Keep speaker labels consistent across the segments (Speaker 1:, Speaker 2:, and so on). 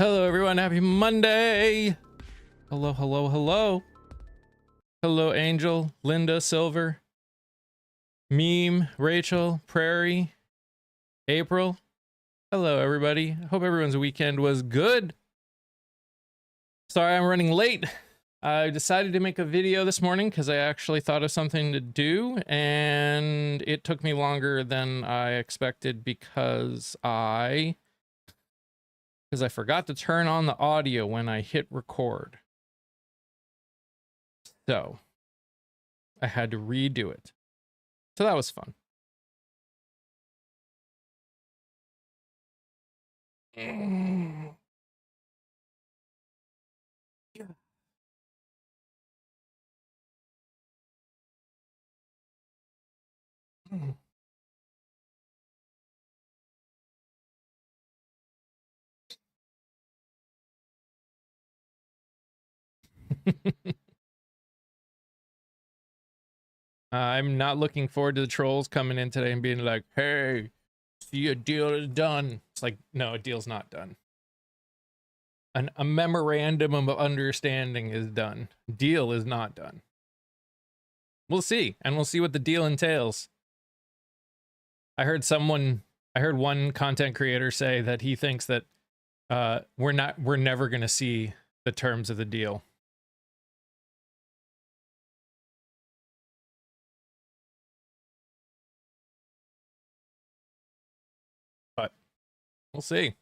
Speaker 1: Hello, everyone. Happy Monday. Hello, hello, hello. Hello, Angel, Linda, Silver, Meme, Rachel, Prairie, April. Hello, everybody. Hope everyone's weekend was good. Sorry I'm running late. I decided to make a video this morning because I actually thought of something to do, and it took me longer than I expected because I forgot to turn on the audio when I hit record. So I had to redo it. So that was fun. I'm not looking forward to the trolls coming in today and being like, hey, see, a deal is done. It's like, no, a deal's not done. A memorandum of understanding is done. Deal is not done. We'll see, and we'll see what the deal entails. I heard one content creator say that he thinks that we're never gonna see the terms of the deal. But we'll see.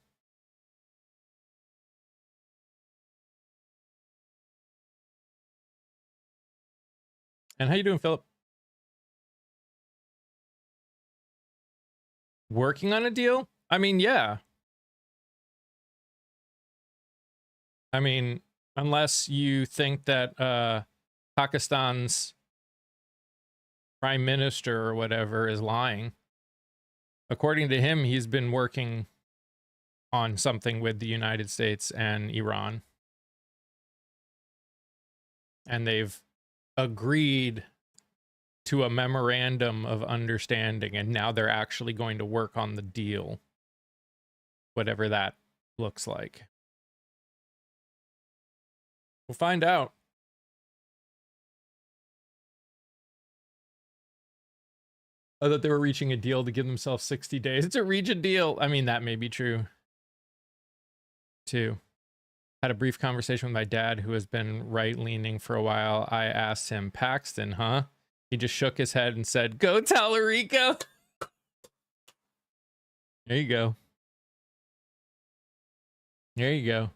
Speaker 1: And how you doing, Philip? Working on a deal? I mean, yeah. I mean, unless you think that Pakistan's prime minister or whatever is lying. According to him, he's been working on something with the United States and Iran. And they've agreed to a memorandum of understanding, and now they're actually going to work on the deal, whatever that looks like. We'll find out. I thought they were reaching a deal to give themselves 60 days to reach a deal. I mean, that may be true, too. Had a brief conversation with my dad, who has been right-leaning for a while. I asked him, Paxton, huh? He just shook his head and said, go Tallarico! There you go. There you go.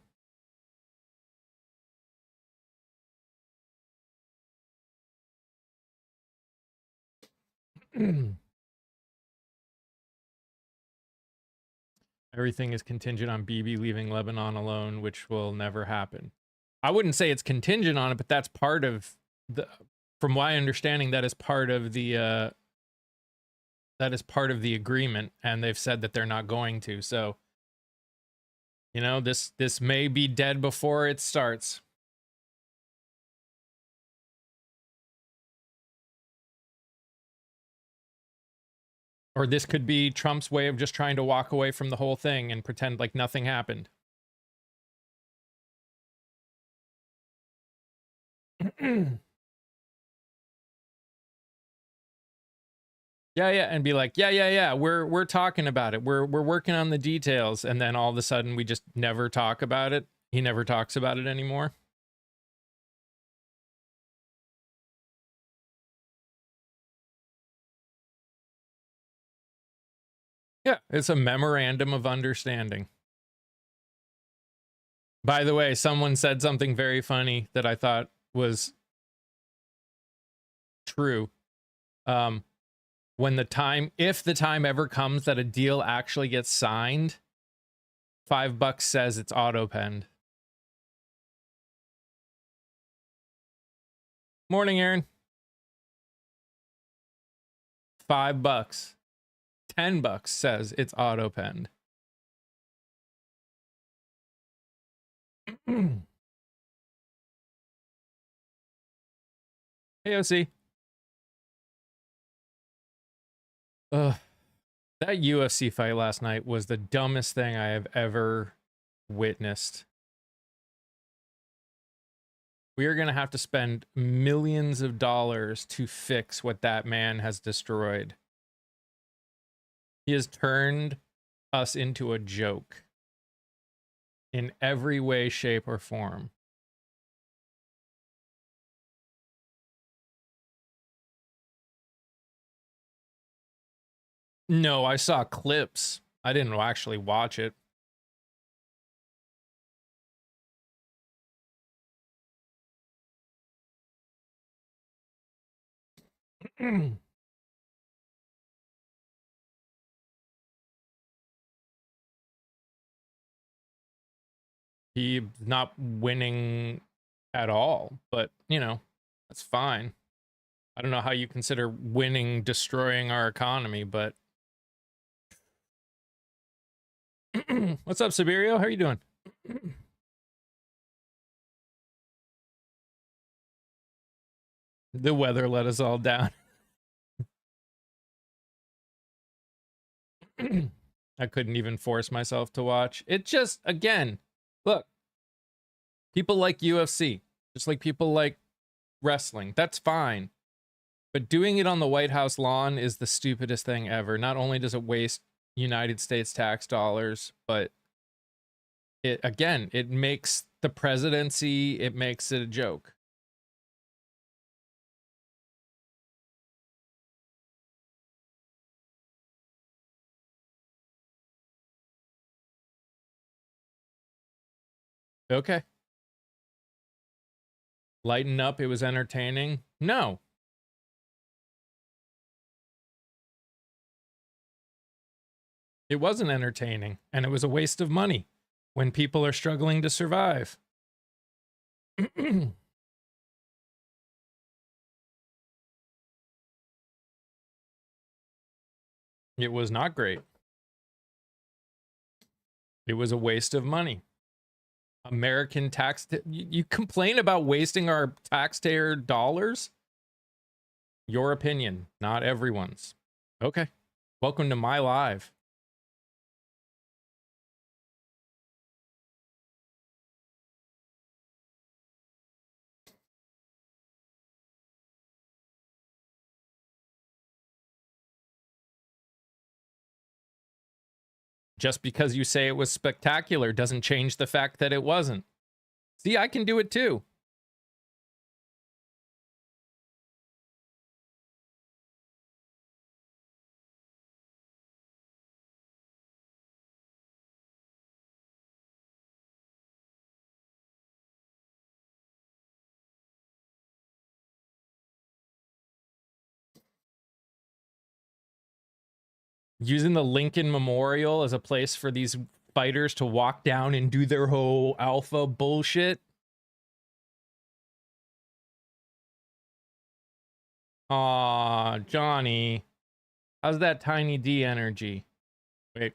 Speaker 1: Everything is contingent on Bibi leaving Lebanon alone, which will never happen. I wouldn't say it's contingent on it, but that's part of the, from my understanding, that is part of the agreement, and they've said that they're not going to. So, you know, this may be dead before it starts. Or this could be Trump's way of just trying to walk away from the whole thing and pretend like nothing happened. Yeah, and be like, yeah, we're talking about it. We're working on the details, and then all of a sudden we just never talk about it. He never talks about it anymore. Yeah, it's a memorandum of understanding. By the way, someone said something very funny that I thought was true. When the time, if the time ever comes that a deal actually gets signed, $5 says it's auto-penned. Morning, Aaron. $5. $10 says it's auto-penned. Hey, OC. That UFC fight last night was the dumbest thing I have ever witnessed. We are going to have to spend millions of dollars to fix what that man has destroyed. He has turned us into a joke in every way, shape, or form. No, I saw clips. I didn't actually watch it. He's not winning at all, but you know, that's fine. I don't know how you consider winning destroying our economy, but what's up, Siberio? How are you doing? The weather let us all down. I couldn't even force myself to watch. It just, again, look, people like UFC, just like people like wrestling. That's fine. But doing it on the White House lawn is the stupidest thing ever. Not only does it waste United States tax dollars, but it makes the presidency, it makes it a joke. Okay. Lighten up, it was entertaining. No. It wasn't entertaining, and it was a waste of money when people are struggling to survive. It was not great. It was a waste of money. American tax. You complain about wasting our taxpayer dollars? Your opinion, not everyone's. Okay. Welcome to my live. Just because you say it was spectacular doesn't change the fact that it wasn't. See, I can do it too. Using the Lincoln Memorial as a place for these fighters to walk down and do their whole alpha bullshit. Aw, Johnny. How's that Tiny D energy? Wait.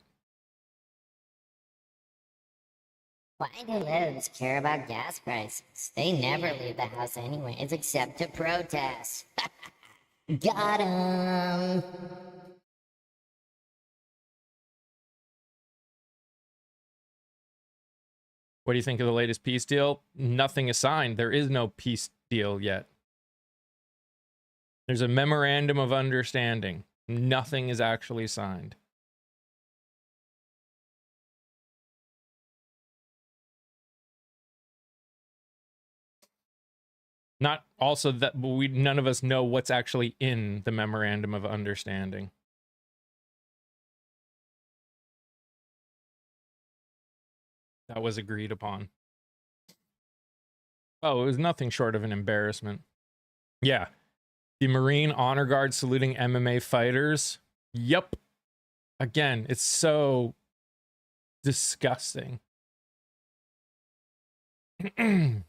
Speaker 2: Why do libs care about gas prices? They never leave the house anyways, except to protest. Got 'em!
Speaker 1: What do you think of the latest peace deal? Nothing is signed. There is no peace deal yet. There's a memorandum of understanding. Nothing is actually signed. Not also that none of us know what's actually in the memorandum of understanding. That was agreed upon. Oh, it was nothing short of an embarrassment. Yeah. The Marine Honor Guard saluting MMA fighters. Yep. Again, it's so disgusting. Hey,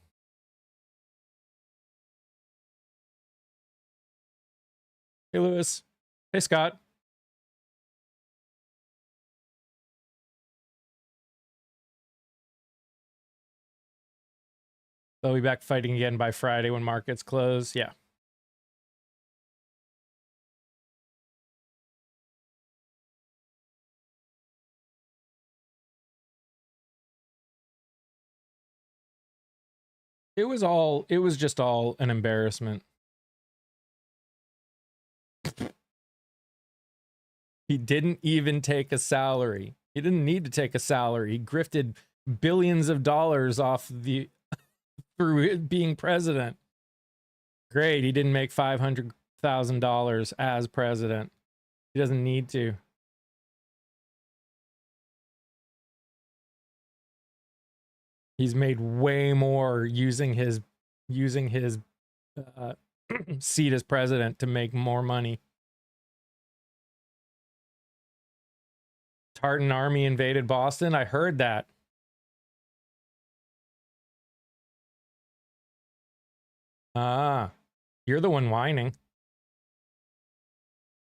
Speaker 1: Lewis. Hey, Scott. They'll be back fighting again by Friday when markets close. Yeah. It was just all an embarrassment. He didn't even take a salary. He didn't need to take a salary. He grifted billions of dollars off the through being president. Great, he didn't make $500,000 as president. He doesn't need to. He's made way more using his seat as president to make more money. Tartan army invaded Boston. I heard that. Ah, you're the one whining.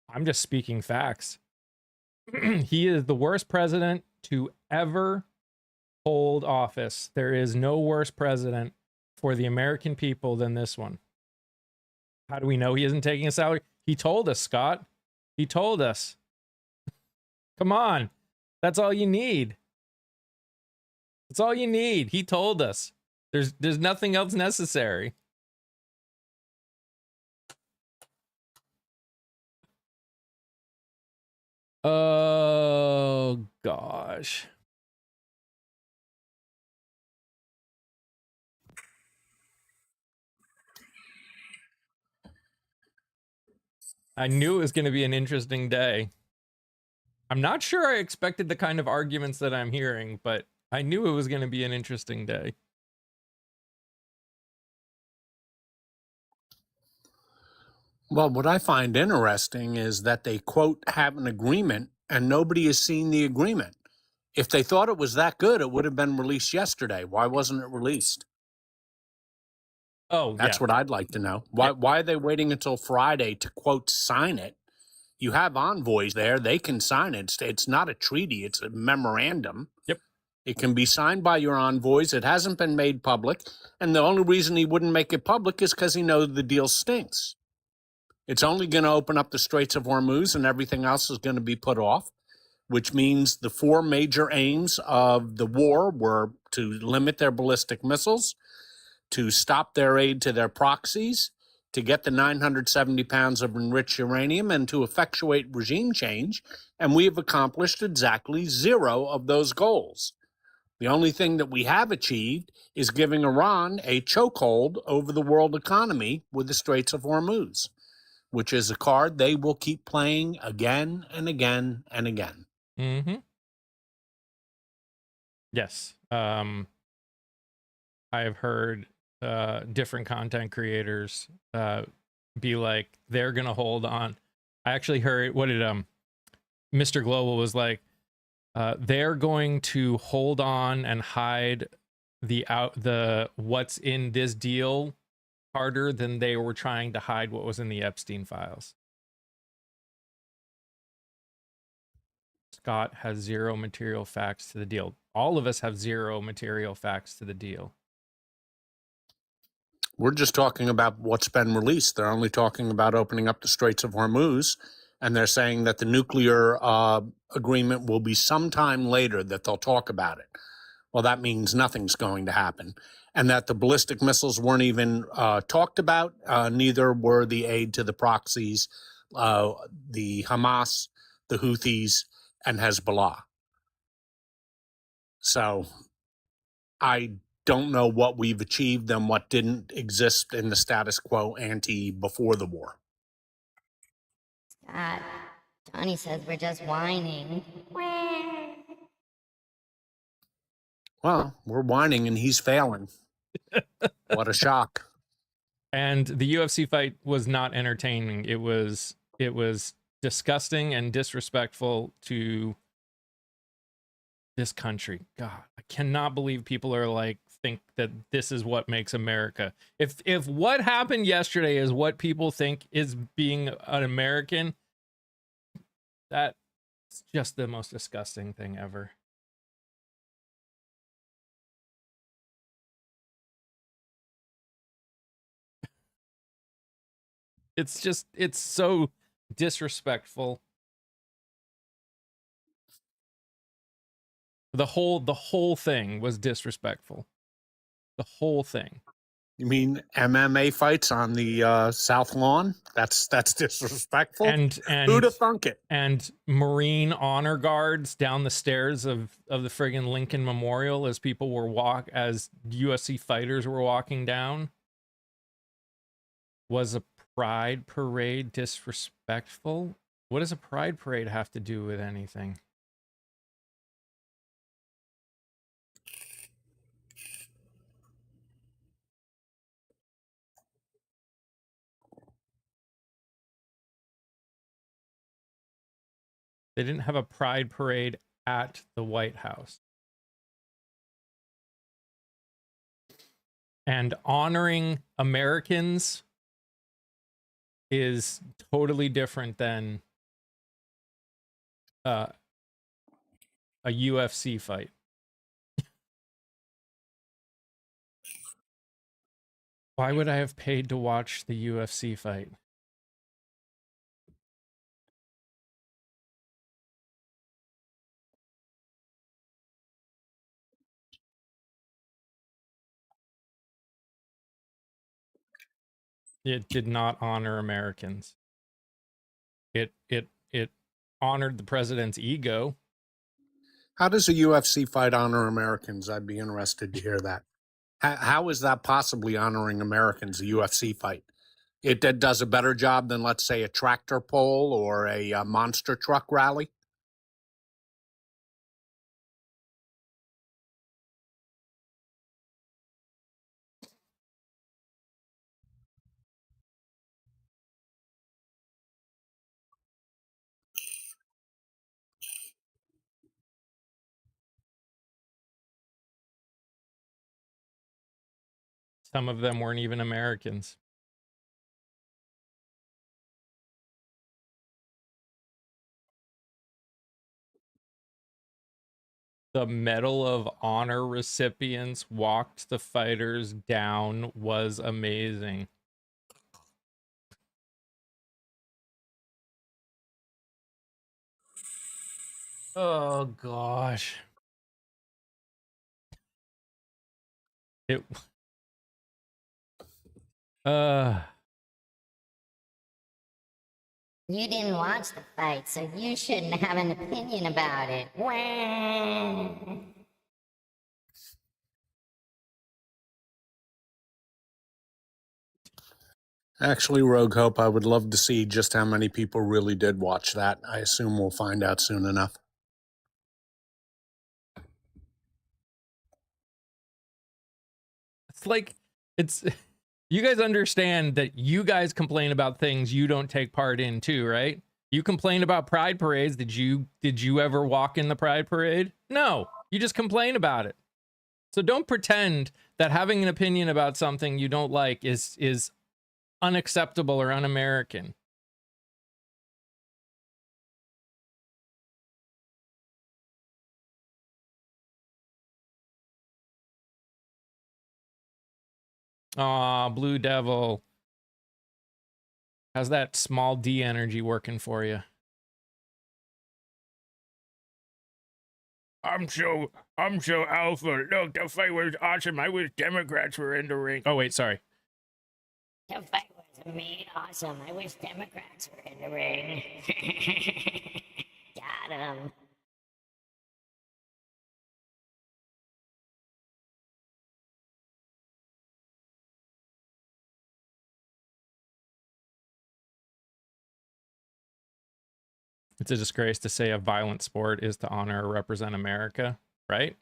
Speaker 1: I'm just speaking facts. He is the worst president to ever hold office. There is no worse president for the American people than this one. How do we know he isn't taking a salary? He told us, Scott. He told us. Come on. That's all you need. That's all you need. He told us. There's nothing else necessary. Oh gosh. I knew it was going to be an interesting day. I'm not sure I expected the kind of arguments that I'm hearing, but I knew it was going to be an interesting day.
Speaker 3: Well, what I find interesting is that they, quote, have an agreement and nobody has seen the agreement. If they thought it was that good, it would have been released yesterday. Why wasn't it released?
Speaker 1: Oh,
Speaker 3: That's
Speaker 1: yeah.
Speaker 3: what I'd like to know. Why are they waiting until Friday to, quote, sign it? You have envoys there. They can sign it. It's not a treaty. It's a memorandum.
Speaker 1: Yep.
Speaker 3: It can be signed by your envoys. It hasn't been made public. And the only reason he wouldn't make it public is because he knows the deal stinks. It's only going to open up the Straits of Hormuz and everything else is going to be put off, which means the four major aims of the war were to limit their ballistic missiles, to stop their aid to their proxies, to get the 970 pounds of enriched uranium, and to effectuate regime change. And we have accomplished exactly zero of those goals. The only thing that we have achieved is giving Iran a chokehold over the world economy with the Straits of Hormuz, which is a card they will keep playing again and again and again.
Speaker 1: Mm-hmm. Yes. I have heard different content creators be like, they're gonna hold on. I actually heard, what did Mr. Global was like, they're going to hold on and hide the what's in this deal harder than they were trying to hide what was in the Epstein files. Scott has zero material facts to the deal. All of us have zero material facts to the deal.
Speaker 3: We're just talking about what's been released. They're only talking about opening up the Straits of Hormuz, and they're saying that the nuclear agreement will be sometime later that they'll talk about it. Well, that means nothing's going to happen. And that the ballistic missiles weren't even talked about. Neither were the aid to the proxies, the Hamas, the Houthis, and Hezbollah. So I don't know what we've achieved and what didn't exist in the status quo ante before the war.
Speaker 2: Scott, Johnny says we're just whining.
Speaker 3: Well, we're whining and he's failing. What a shock.
Speaker 1: And the UFC fight was not entertaining. It was disgusting and disrespectful to this country. God, I cannot believe people are like, think that this is what makes America. If what happened yesterday is what people think is being an American, that's just the most disgusting thing ever. It's so disrespectful. The whole thing was disrespectful. The whole thing.
Speaker 3: You mean MMA fights on the South Lawn? That's disrespectful.
Speaker 1: And
Speaker 3: Who'd have thunk it?
Speaker 1: and Marine honor guards down the stairs of the friggin' Lincoln Memorial as people were as UFC fighters were walking down. Was a pride parade disrespectful? What does a pride parade have to do with anything? They didn't have a pride parade at the White House. And honoring Americans is totally different than a UFC fight. Why would I have paid to watch the UFC fight? It did not honor Americans. It honored the president's ego.
Speaker 3: How does a UFC fight honor Americans? I'd be interested to hear that. How is that possibly honoring Americans, a UFC fight? It does a better job than, let's say, a tractor pull or a monster truck rally?
Speaker 1: Some of them weren't even Americans. The Medal of Honor recipients walked the fighters down was amazing. Oh gosh. It
Speaker 2: You didn't watch the fight, so you shouldn't have an opinion about it. Wah!
Speaker 3: Actually, Rogue Hope, I would love to see just how many people really did watch that. I assume we'll find out soon enough.
Speaker 1: It's like it's you guys understand that you guys complain about things you don't take part in too, right? You complain about pride parades. Did you ever walk in the pride parade? No. You just complain about it. So don't pretend that having an opinion about something you don't like is unacceptable or un-American. Aw, Blue Devil. How's that small D energy working for you? I'm so alpha. Look, the fight was awesome. I wish Democrats were in the ring. Oh wait, sorry.
Speaker 2: The fight was awesome. I wish Democrats were in the ring. Got him.
Speaker 1: It's a disgrace to say a violent sport is to honor or represent America, right?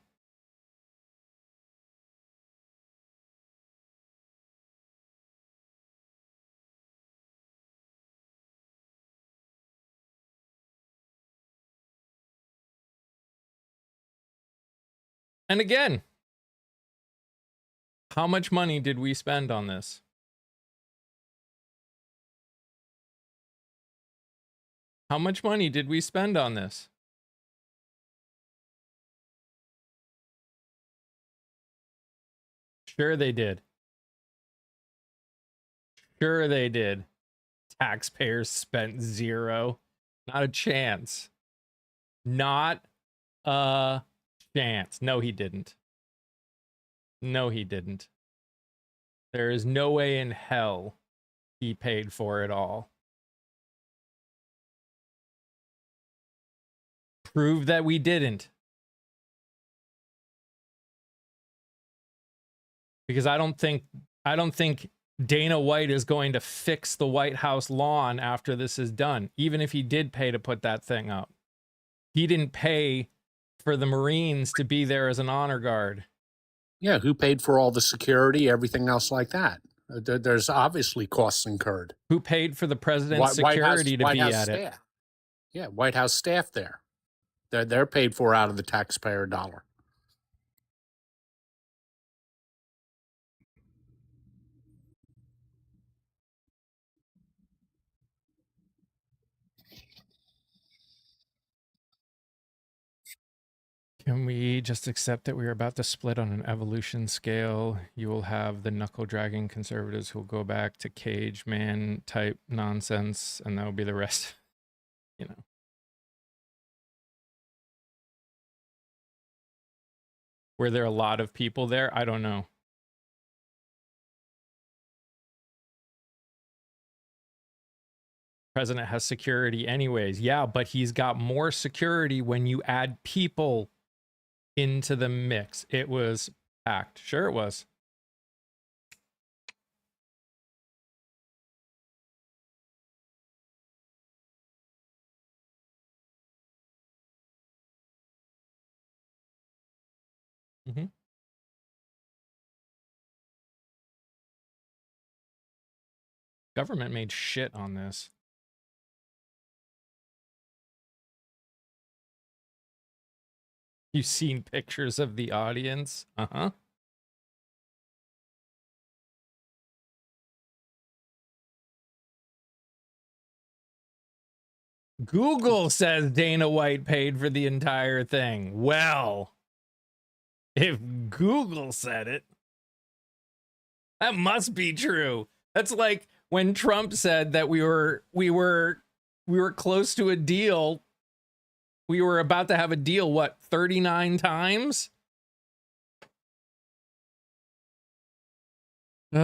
Speaker 1: And again, how much money did we spend on this? How much money did we spend on this? Sure they did. Sure they did. Taxpayers spent zero. Not a chance. Not a chance. No, he didn't. No, he didn't. There is no way in hell he paid for it all. Prove that we didn't. Because I don't think Dana White is going to fix the White House lawn after this is done, even if he did pay to put that thing up. He didn't pay for the Marines to be there as an honor guard.
Speaker 3: Yeah, who paid for all the security, everything else like that? There's obviously costs incurred.
Speaker 1: Who paid for the president's security to be at it?
Speaker 3: Yeah, White House staff there. They're paid for out of the taxpayer dollar.
Speaker 1: Can we just accept that we are about to split on an evolution scale? You will have the knuckle dragging conservatives who will go back to cage man type nonsense, and that will be the rest. You know. Were there a lot of people there? I don't know. President has security anyways. Yeah, but he's got more security when you add people into the mix. It was packed. Sure it was. Mm-hmm. Government made shit on this. You've seen pictures of the audience? Uh-huh. Google says Dana White paid for the entire thing. Well, if Google said it, that must be true. That's like when Trump said that we were close to a deal. We were about to have a deal, what, 39 times? He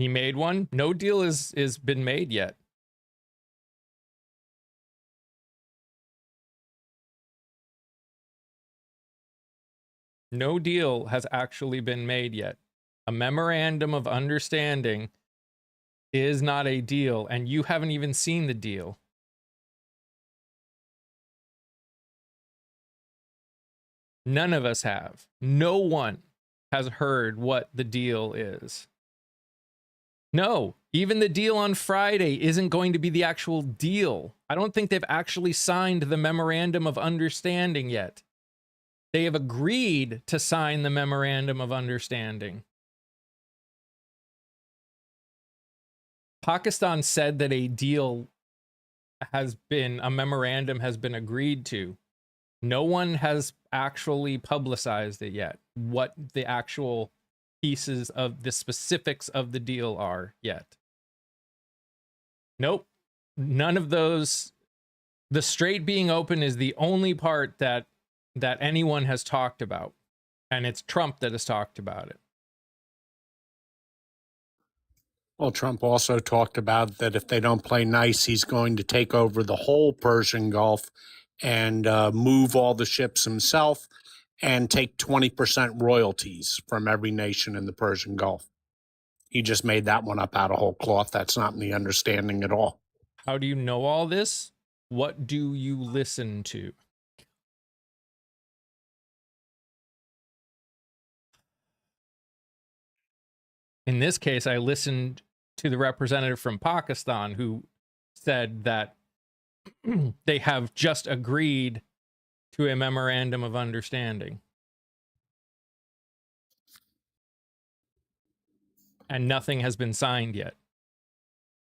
Speaker 1: made one. No deal is been made yet. No deal has actually been made yet. A memorandum of understanding is not a deal, and you haven't even seen the deal. None of us have. No one has heard what the deal is. No, even the deal on Friday isn't going to be the actual deal. I don't think they've actually signed the memorandum of understanding yet. They have agreed to sign the memorandum of understanding. Pakistan said that a memorandum has been agreed to. No one has actually publicized it yet, what the actual pieces of the specifics of the deal are yet. Nope. None of those. The strait being open is the only part that anyone has talked about. And it's Trump that has talked about it.
Speaker 3: Well, Trump also talked about that if they don't play nice, he's going to take over the whole Persian Gulf and move all the ships himself and take 20% royalties from every nation in the Persian Gulf. He just made that one up out of whole cloth. That's not in the understanding at all.
Speaker 1: How do you know all this? What do you listen to? In this case, I listened to the representative from Pakistan who said that they have just agreed to a memorandum of understanding. And nothing has been signed yet.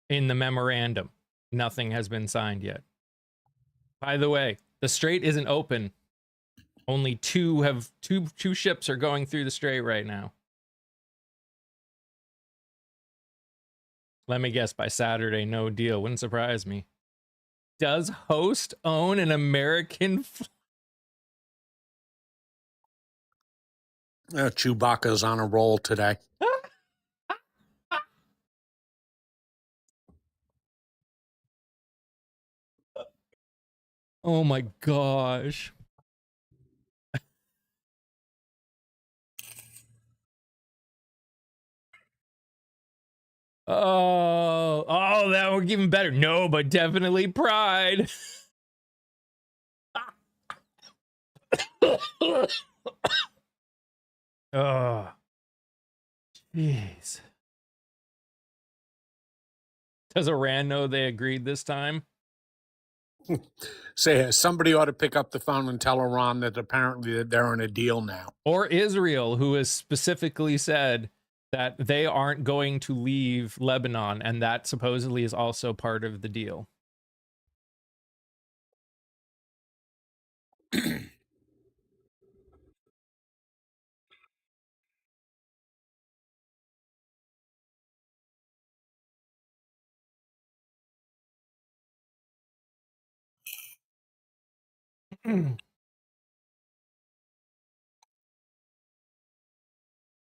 Speaker 1: In the memorandum, nothing has been signed yet. By the way, the strait isn't open. Only two ships are going through the strait right now. Let me guess, by Saturday, no deal. Wouldn't surprise me. Does Host own an American
Speaker 3: Chewbacca's on a roll today.
Speaker 1: Oh my gosh. Oh, that would even better. No, but definitely pride. Oh, jeez. Does Iran know they agreed this time?
Speaker 3: Say somebody ought to pick up the phone and tell Iran that apparently they're on a deal now.
Speaker 1: Or Israel, who has specifically said that they aren't going to leave Lebanon, and that supposedly is also part of the deal.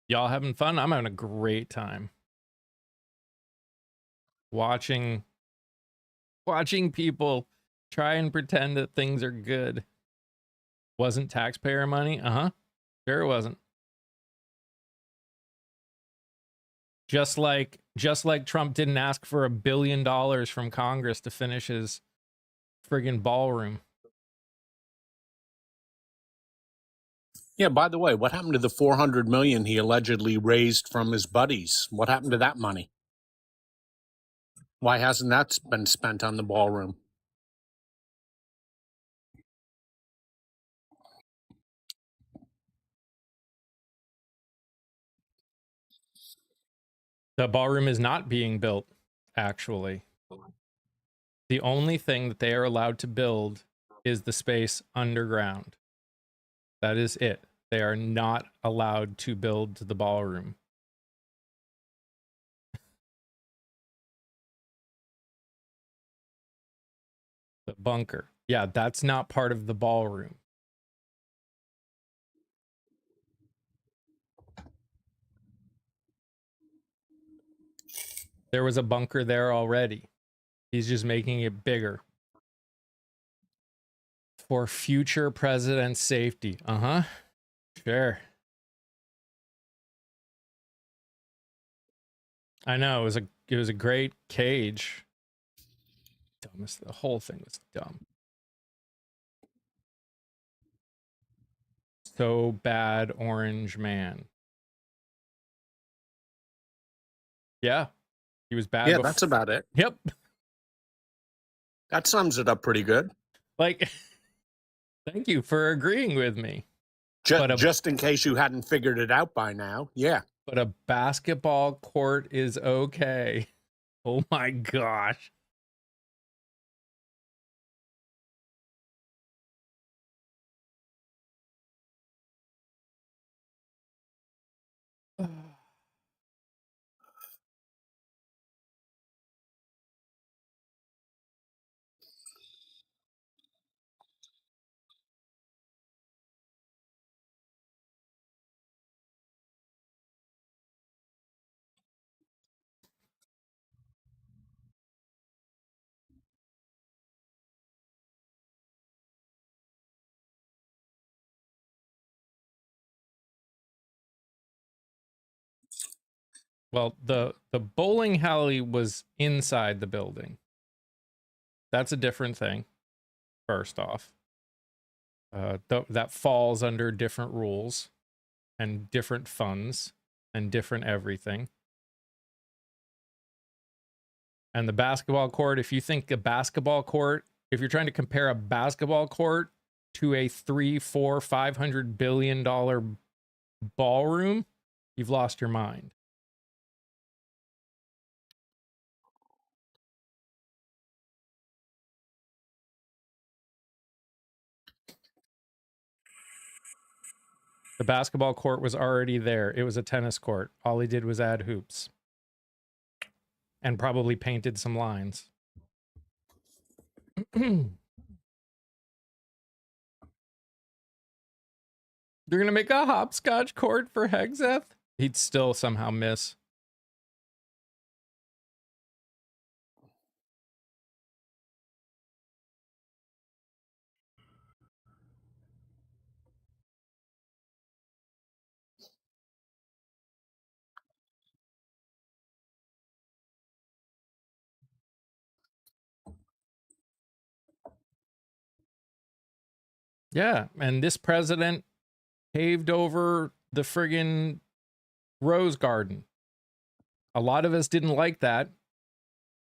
Speaker 1: Y'all having fun? I'm having a great time. Watching people try and pretend that things are good. Wasn't taxpayer money? Uh-huh. Sure it wasn't. Just like Trump didn't ask for $1 billion from Congress to finish his friggin' ballroom.
Speaker 3: Yeah, by the way, what happened to the $400 million he allegedly raised from his buddies? What happened to that money? Why hasn't that been spent on the ballroom?
Speaker 1: The ballroom is not being built, actually. The only thing that they are allowed to build is the space underground. That is it. They are not allowed to build the ballroom. The bunker. Yeah, that's not part of the ballroom. There was a bunker there already. He's just making it bigger. For future president's safety. Uh-huh. Sure. I know, it was a great cage. Dumbest, the whole thing was dumb. So bad, Orange Man. Yeah. He was bad.
Speaker 3: Yeah, that's about it.
Speaker 1: Yep.
Speaker 3: That sums it up pretty good.
Speaker 1: Like, thank you for agreeing with me. But
Speaker 3: Just in case you hadn't figured it out by now. Yeah.
Speaker 1: But a basketball court is okay. Oh my gosh. Well, the bowling alley was inside the building. That's a different thing. First off, that falls under different rules and different funds and different everything. And the basketball court, if you think a basketball court, if you're trying to compare a basketball court to a $300-500 billion ballroom, you've lost your mind. The basketball court was already there. It was a tennis court. All he did was add hoops. And probably painted some lines. They're gonna make a hopscotch court for Hexeth? He'd still somehow miss. Yeah, and this president paved over the friggin' Rose Garden. A lot of us didn't like that,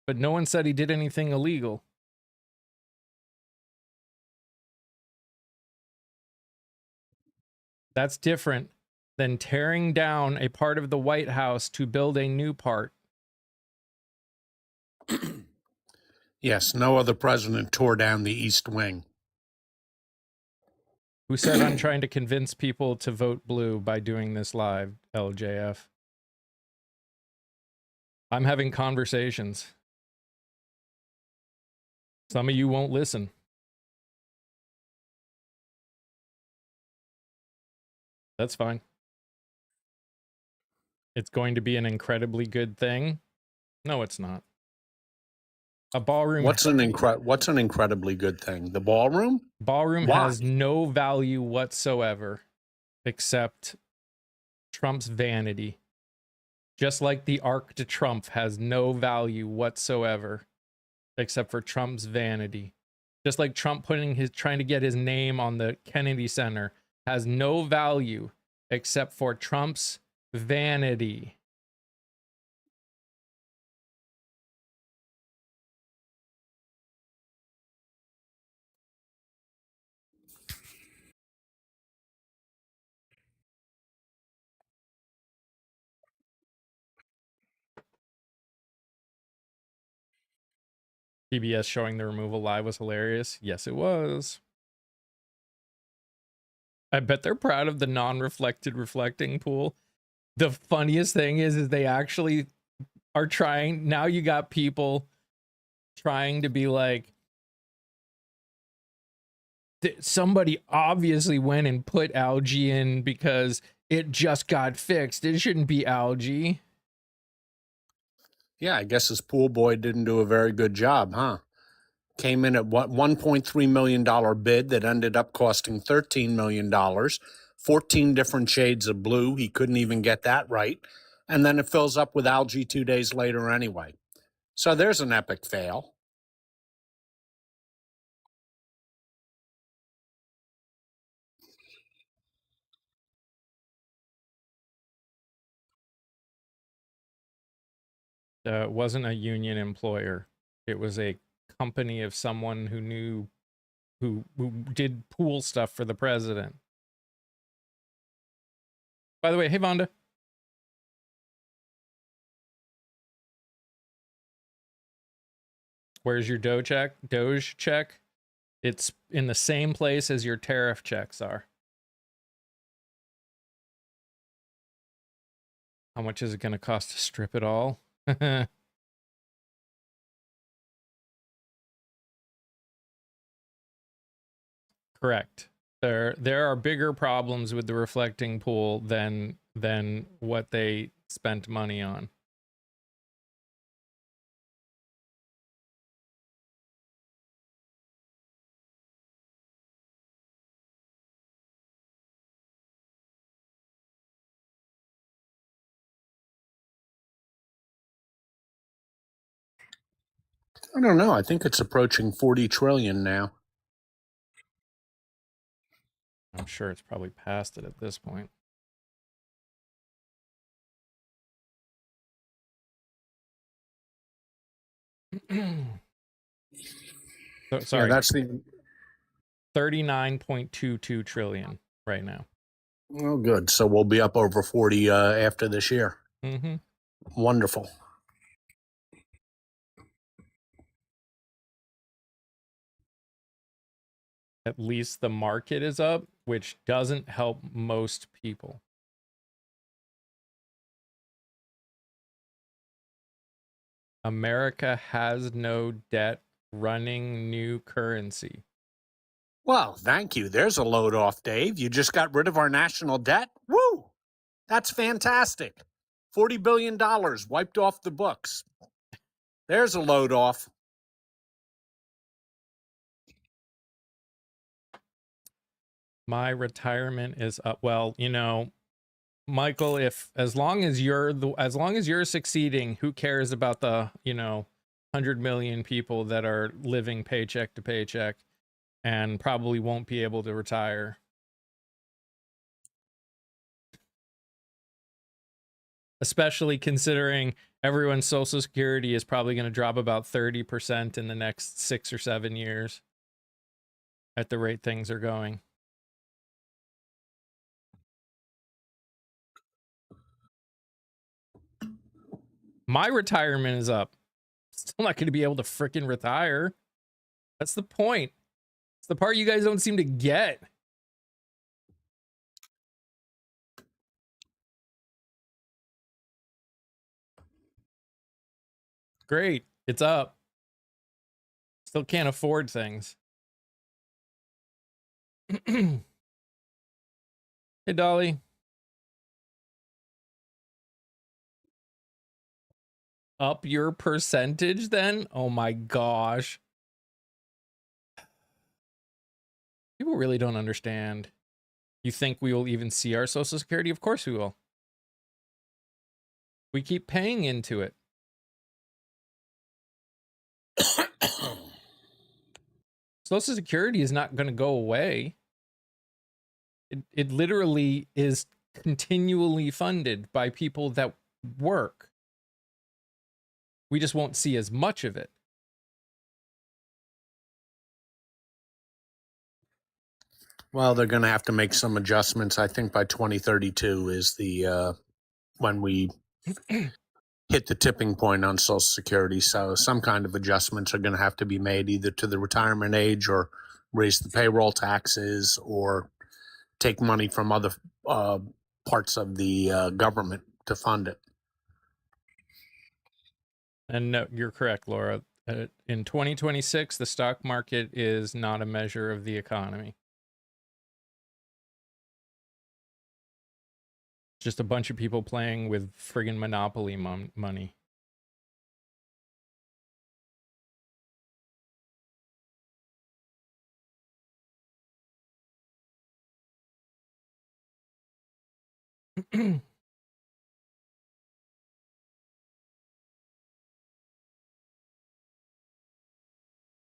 Speaker 1: but no one said he did anything illegal. That's different than tearing down a part of the White House to build a new part.
Speaker 3: Yes, no other president tore down the East Wing.
Speaker 1: Who said I'm trying to convince people to vote blue by doing this live, LJF? I'm having conversations. Some of you won't listen. That's fine. It's going to be an incredibly good thing. No, it's not. A ballroom.
Speaker 3: What's an incredibly good thing? The ballroom?
Speaker 1: Ballroom
Speaker 3: Why?
Speaker 1: has no value whatsoever except Trump's vanity. Just like the Arc de Trump has no value whatsoever except for Trump's vanity. Just like Trump trying to get his name on the Kennedy Center has no value except for Trump's vanity. PBS showing the removal live was hilarious. Yes, it was. I bet they're proud of the non-reflected reflecting pool. The funniest thing is they actually are trying. Now you got people trying to be like, somebody obviously went and put algae in because it just got fixed. It shouldn't be algae.
Speaker 3: Yeah, I guess this pool boy didn't do a very good job, huh? Came in at what, $1.3 million bid that ended up costing $13 million, 14 different shades of blue. He couldn't even get that right. And then it fills up with algae 2 days later anyway. So there's an epic fail.
Speaker 1: It wasn't a union employer. It was a company of someone who knew, who did pool stuff for the president. By the way, hey Vonda. Where's your Doge check? It's in the same place as your tariff checks are. How much is it going to cost to strip it all? Correct. There are bigger problems with the reflecting pool than what they spent money on.
Speaker 3: I don't know. I think it's approaching 40 trillion now.
Speaker 1: I'm sure it's probably past it at this point. So, sorry.
Speaker 3: Yeah, that's the
Speaker 1: 39.22 trillion right now.
Speaker 3: Oh, good. So we'll be up over 40 after this year.
Speaker 1: Mm-hmm.
Speaker 3: Wonderful.
Speaker 1: At least the market is up, which doesn't help most people. America has no debt running new currency.
Speaker 3: Well, thank you. There's a load off, Dave. You just got rid of our national debt. Woo! That's fantastic. $40 billion wiped off the books. There's a load off.
Speaker 1: My retirement is up. Well, you know, Michael, if as long as you're succeeding, who cares about the, 100 million people that are living paycheck to paycheck and probably won't be able to retire? Especially considering everyone's social security is probably going to drop about 30% in the next 6 or 7 years at the rate things are going. My retirement is up. Still not going to be able to frickin' retire. That's the point. It's the part you guys don't seem to get. Great. It's up. Still can't afford things. Hey, Dolly. Up your percentage then? Oh my gosh. People really don't understand. You think we will even see our Social Security? Of course we will. We keep paying into it. Social Security is not going to go away. It literally is continually funded by people that work. We just won't see as much of it.
Speaker 3: Well, they're going to have to make some adjustments. I think by 2032 is the when we hit the tipping point on Social Security. So some kind of adjustments are going to have to be made either to the retirement age or raise the payroll taxes or take money from other parts of the government to fund it.
Speaker 1: And no, you're correct, Laura. In 2026, the stock market is not a measure of the economy. Just a bunch of people playing with friggin' Monopoly money.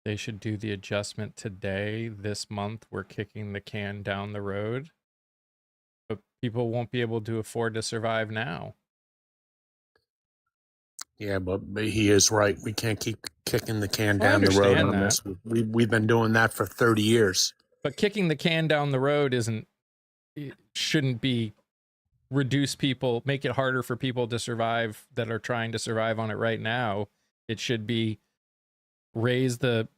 Speaker 1: They should do the adjustment today. This month, we're kicking the can down the road. But people won't be able to afford to survive now.
Speaker 3: Yeah, but he is right. We can't keep kicking the can
Speaker 1: Well, I
Speaker 3: down the road
Speaker 1: understand
Speaker 3: on
Speaker 1: that.
Speaker 3: this. We've been doing that for 30 years.
Speaker 1: But kicking the can down the road shouldn't be reduce people, make it harder for people to survive that are trying to survive on it right now. It should be raise the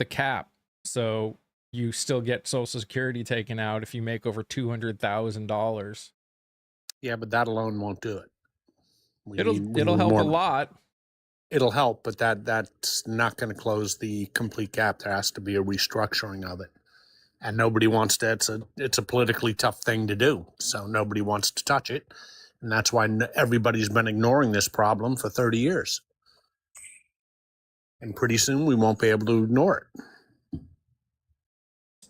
Speaker 1: cap so you still get Social Security taken out if you make over $200,000.
Speaker 3: Yeah, but that alone won't do it.
Speaker 1: It'll help a lot.
Speaker 3: It'll help, but that's not going to close the complete gap. There has to be a restructuring of it, and nobody wants to. It's a politically tough thing to do, so nobody wants to touch it, and that's why everybody's been ignoring this problem for 30 years. And pretty soon we won't be able to ignore it.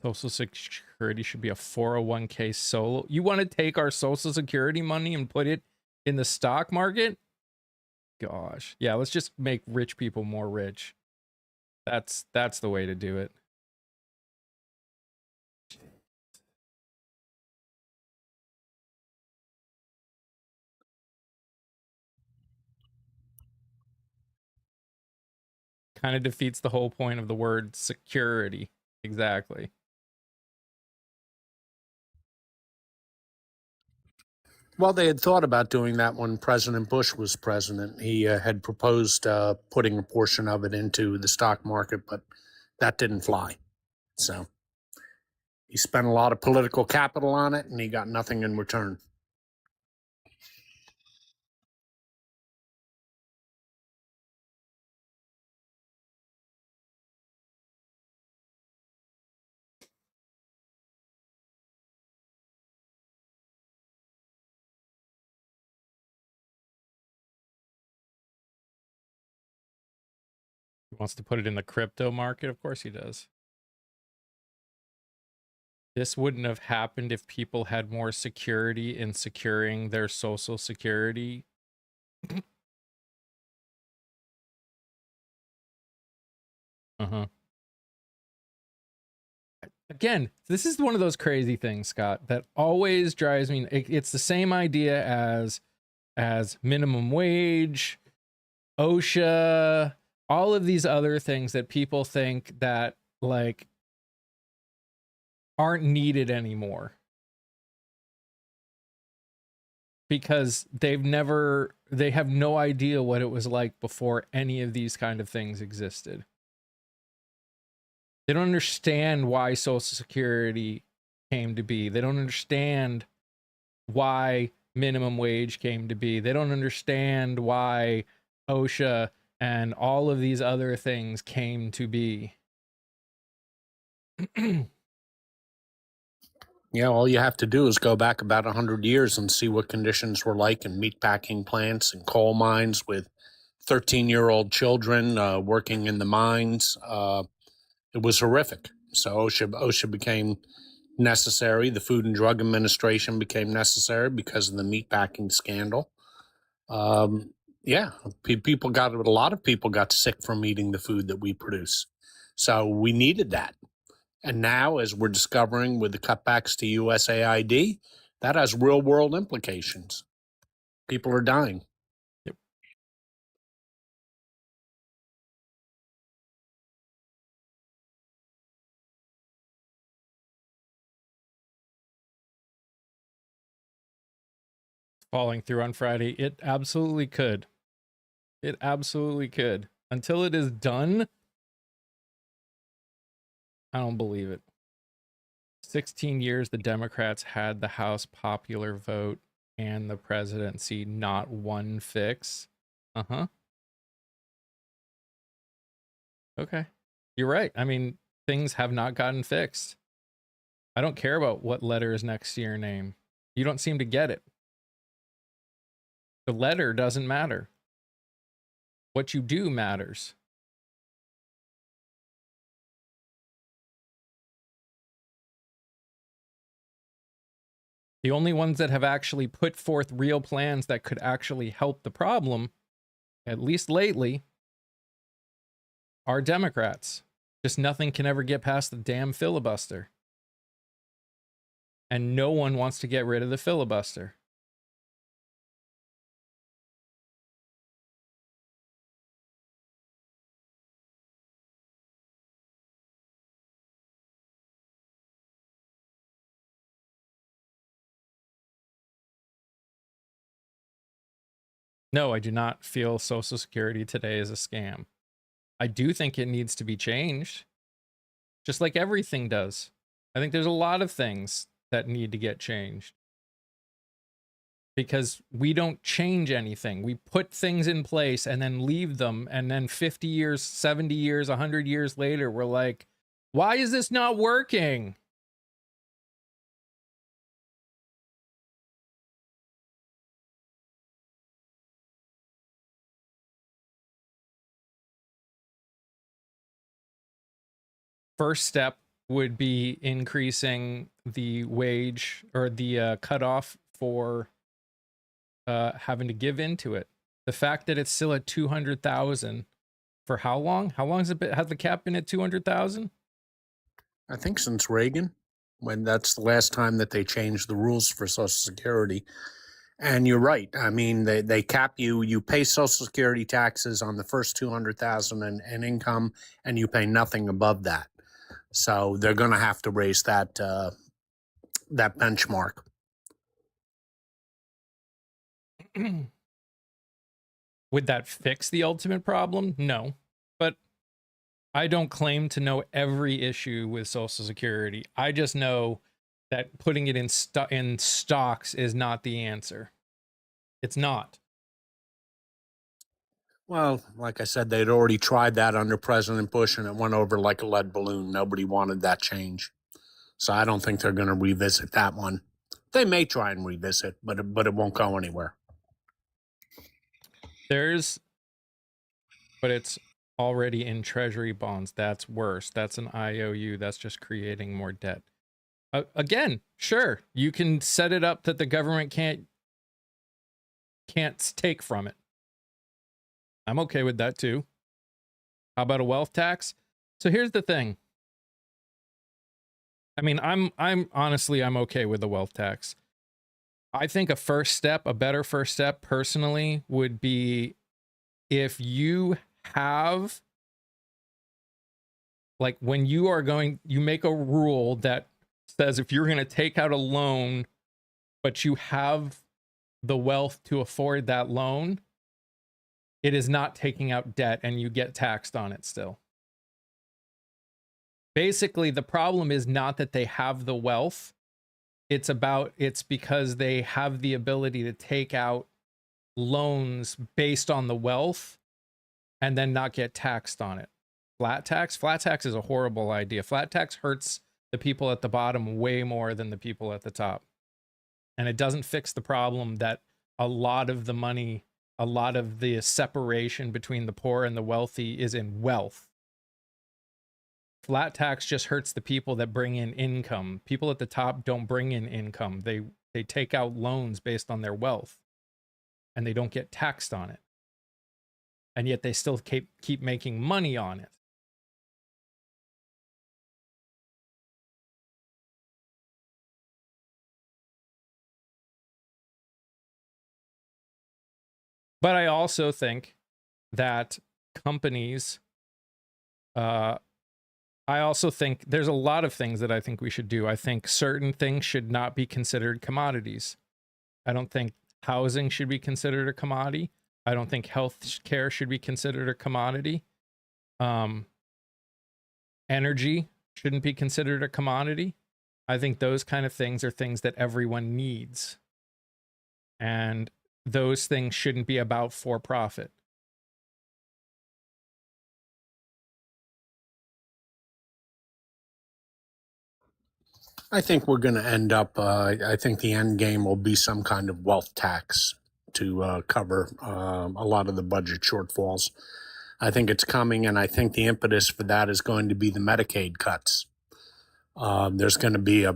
Speaker 1: Social Security should be a 401k solo. You want to take our Social Security money and put it in the stock market? Gosh. Yeah, let's just make rich people more rich. That's the way to do it. Kind of defeats the whole point of the word security. Exactly.
Speaker 3: Well, they had thought about doing that when President Bush was president. He had proposed putting a portion of it into the stock market, but that didn't fly. So he spent a lot of political capital on it, and he got nothing in return.
Speaker 1: He wants to put it in the crypto market. Of course he does. This wouldn't have happened if people had more security in securing their social security. Uh-huh. Again, this is one of those crazy things, Scott, that always drives me. It's the same idea as minimum wage, OSHA, all of these other things that people think that like aren't needed anymore because they have no idea what it was like before any of these kind of things existed. They don't understand why Social Security came to be. They don't understand why minimum wage came to be. They don't understand why OSHA and all of these other things came to be.
Speaker 3: Yeah, all you have to do is go back about 100 years and see what conditions were like in meatpacking plants and coal mines with 13-year-old children working in the mines. It was horrific. So OSHA became necessary. The Food and Drug Administration became necessary because of the meatpacking scandal. Yeah, a lot of people got sick from eating the food that we produce. So we needed that. And now, as we're discovering with the cutbacks to USAID, that has real world implications. People are dying.
Speaker 1: Yep. Falling through on Friday. It absolutely could. It absolutely could. Until it is done, I don't believe it. 16 years the Democrats had the House popular vote and the presidency, not one fix. Uh-huh. Okay. You're right. I mean, things have not gotten fixed. I don't care about what letter is next to your name. You don't seem to get it. The letter doesn't matter. What you do matters. The only ones that have actually put forth real plans that could actually help the problem, at least lately, are Democrats. Just nothing can ever get past the damn filibuster. And no one wants to get rid of the filibuster. No, I do not feel Social Security today is a scam. I do think it needs to be changed, just like everything does. I think there's a lot of things that need to get changed because we don't change anything. We put things in place and then leave them. And then 50 years, 70 years, 100 years later, we're like, why is this not working? First step would be increasing the wage or the cutoff for having to give into it. The fact that it's still at 200,000 for how long? How long has it been? Has the cap been at 200,000?
Speaker 3: I think since Reagan, when that's the last time that they changed the rules for Social Security. And you're right. I mean, they cap you. You pay Social Security taxes on the first 200,000 in income, and you pay nothing above that. So they're going to have to raise that that benchmark.
Speaker 1: Would that fix the ultimate problem? No. But I don't claim to know every issue with Social Security. I just know that putting it in stocks is not the answer. It's not.
Speaker 3: Well, like I said, they'd already tried that under President Bush, and it went over like a lead balloon. Nobody wanted that change. So I don't think they're going to revisit that one. They may try and revisit, but it won't go anywhere.
Speaker 1: But it's already in treasury bonds. That's worse. That's an IOU. That's just creating more debt. Again, sure, you can set it up that the government can't take from it. I'm okay with that too. How about a wealth tax? So here's the thing. I mean, I'm honestly, I'm okay with the wealth tax. I think a better first step personally would be if you have, like, when you make a rule that says if you're going to take out a loan, but you have the wealth to afford that loan, it is not taking out debt and you get taxed on it still. Basically, the problem is not that they have the wealth. It's because they have the ability to take out loans based on the wealth and then not get taxed on it. Flat tax is a horrible idea. Flat tax hurts the people at the bottom way more than the people at the top. And it doesn't fix the problem that a lot of the separation between the poor and the wealthy is in wealth. Flat tax just hurts the people that bring in income. People at the top don't bring in income. They take out loans based on their wealth and they don't get taxed on it. And yet they still keep making money on it. But I also think that companies, I also think there's a lot of things that I think we should do. I think certain things should not be considered commodities. I don't think housing should be considered a commodity. I don't think health care should be considered a commodity. Energy shouldn't be considered a commodity. I think those kind of things are things that everyone needs. And those things shouldn't be about for profit.
Speaker 3: I think we're going to end up, I think the end game will be some kind of wealth tax to cover a lot of the budget shortfalls. I think it's coming, and I think the impetus for that is going to be the Medicaid cuts. There's going to be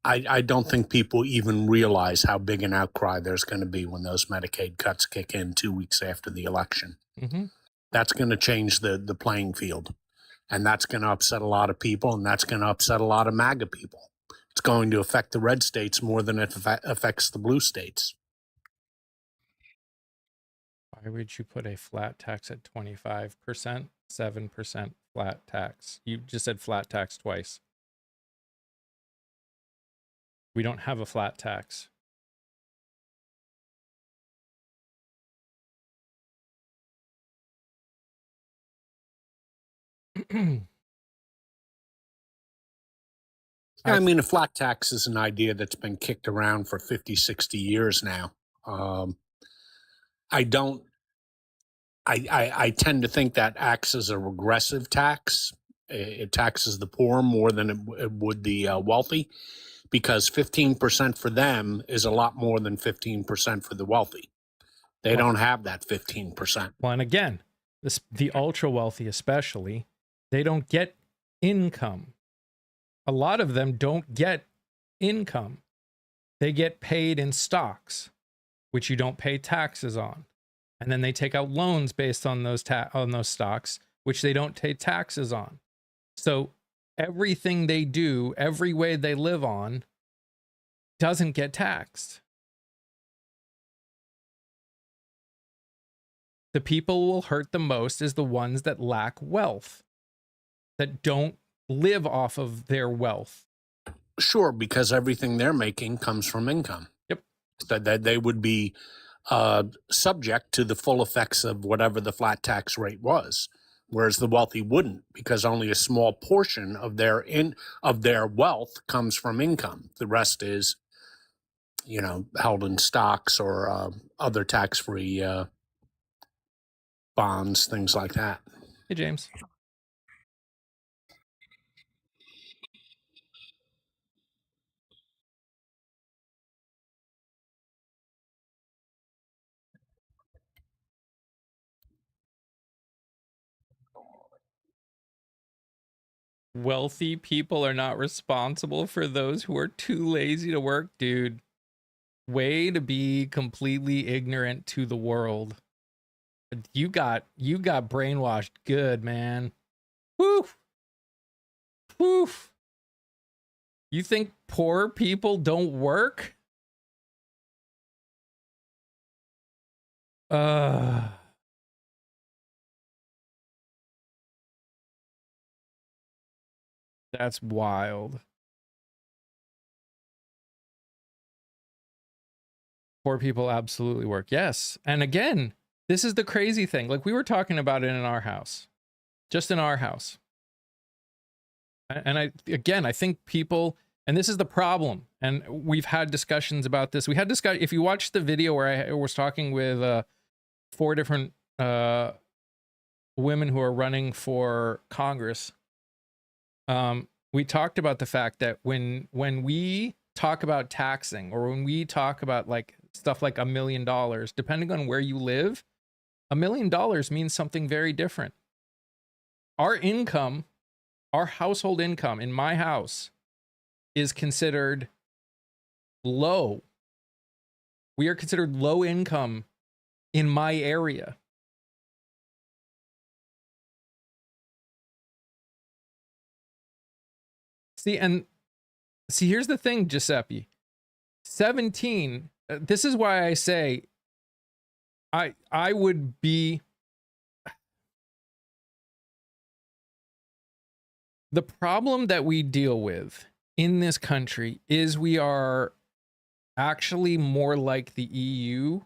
Speaker 3: I don't think people even realize how big an outcry there's going to be when those Medicaid cuts kick in 2 weeks after the election.
Speaker 1: Mm-hmm.
Speaker 3: That's going to change the playing field. And that's going to upset a lot of people, and that's going to upset a lot of MAGA people. It's going to affect the red states more than it affects the blue states.
Speaker 1: Why would you put a flat tax at 25%, 7% flat tax? You just said flat tax twice. We don't have a flat tax.
Speaker 3: I mean, a flat tax is an idea that's been kicked around for 50, 60 years now. I tend to think that acts as a regressive tax. It taxes the poor more than it would the wealthy, because 15% for them is a lot more than 15% for the wealthy. They don't have that 15%.
Speaker 1: Well, and again, the ultra wealthy especially, they don't get income. A lot of them don't get income. They get paid in stocks, which you don't pay taxes on. And then they take out loans based on those stocks, which they don't pay taxes on. So everything they do, every way they live on, doesn't get taxed. The people who will hurt the most is the ones that lack wealth, that don't live off of their wealth.
Speaker 3: Sure, because everything they're making comes from income.
Speaker 1: Yep.
Speaker 3: That they would be subject to the full effects of whatever the flat tax rate was, whereas the wealthy wouldn't, because only a small portion of their wealth comes from income. The rest is, held in stocks or other tax-free bonds, things like that.
Speaker 1: Hey, James. Wealthy people are not responsible for those who are too lazy to work, dude. Way to be completely ignorant to the world. You got brainwashed good, man. Woo! Woo! You think poor people don't work? That's wild. Poor people absolutely work. Yes. And again, this is the crazy thing. Like we were talking about it in our house. Just in our house. And I think people, and this is the problem, and we've had discussions about this. We had discussion, if you watch the video where I was talking with 4 different women who are running for Congress, we talked about the fact that when we talk about taxing, or when we talk about like stuff like $1 million, depending on where you live, $1 million means something very different. Our income, our household income in my house is considered low. We are considered low income in my area. See, here's the thing, Giuseppe. 17, this is why I say I would be... The problem that we deal with in this country is we are actually more like the EU,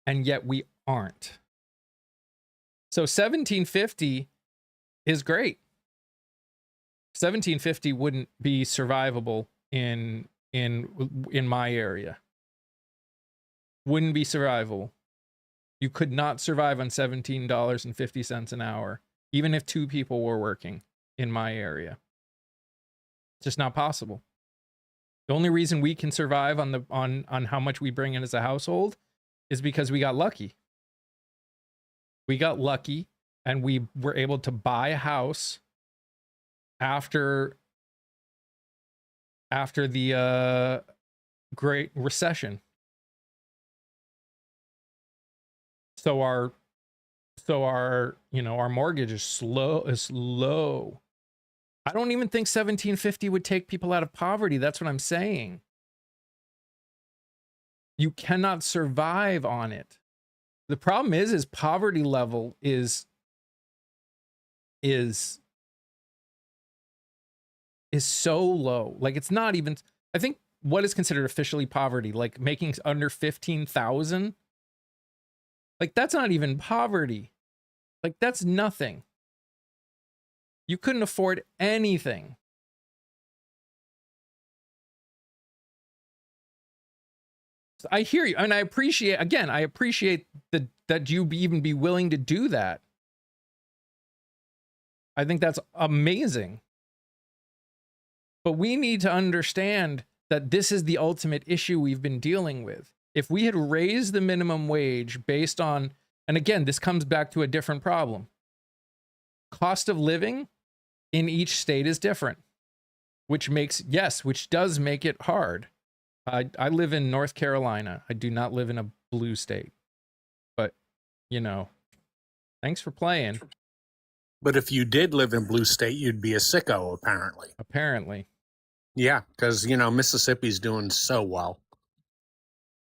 Speaker 1: and yet we aren't. So 1750 is great. 1750 wouldn't be survivable in my area. Wouldn't be survivable. You could not survive on $17.50 an hour, even if 2 people were working in my area. It's just not possible. The only reason we can survive on how much we bring in as a household is because we got lucky. We got lucky and we were able to buy a house after the Great Recession. So our our mortgage is low. I don't even think 1750 would take people out of poverty. That's what I'm saying. You cannot survive on it. The problem is poverty level is so low. Like it's not even, I think what is considered officially poverty, like making under 15,000, like that's not even poverty. Like that's nothing. You couldn't afford anything. So I hear you, and I appreciate, again, I appreciate that you even be willing to do that. I think that's amazing. But we need to understand that this is the ultimate issue we've been dealing with. If we had raised the minimum wage based on, and again, this comes back to a different problem. Cost of living in each state is different, which does make it hard. I live in North Carolina. I do not live in a blue state. But, thanks for playing.
Speaker 3: But if you did live in blue state, you'd be a sicko, apparently.
Speaker 1: Apparently.
Speaker 3: Yeah, because, Mississippi's doing so well.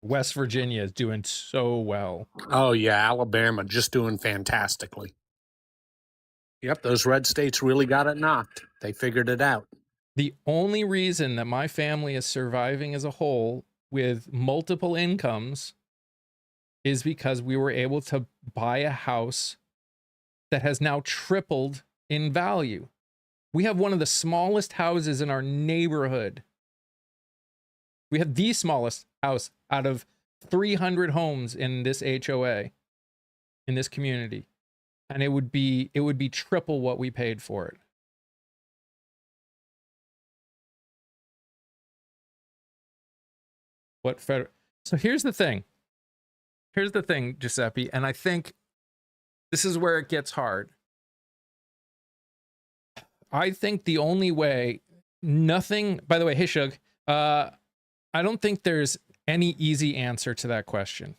Speaker 1: West Virginia is doing so well.
Speaker 3: Oh, yeah, Alabama just doing fantastically. Yep, those red states really got it knocked. They figured it out.
Speaker 1: The only reason that my family is surviving as a whole with multiple incomes is because we were able to buy a house that has now tripled in value. We have one of the smallest houses in our neighborhood. We have the smallest house out of 300 homes in this HOA, in this community. And it would be triple what we paid for it. So here's the thing. Here's the thing, Giuseppe, and I think this is where it gets hard. I think the only way, nothing, by the way, hey Shug, I don't think there's any easy answer to that question.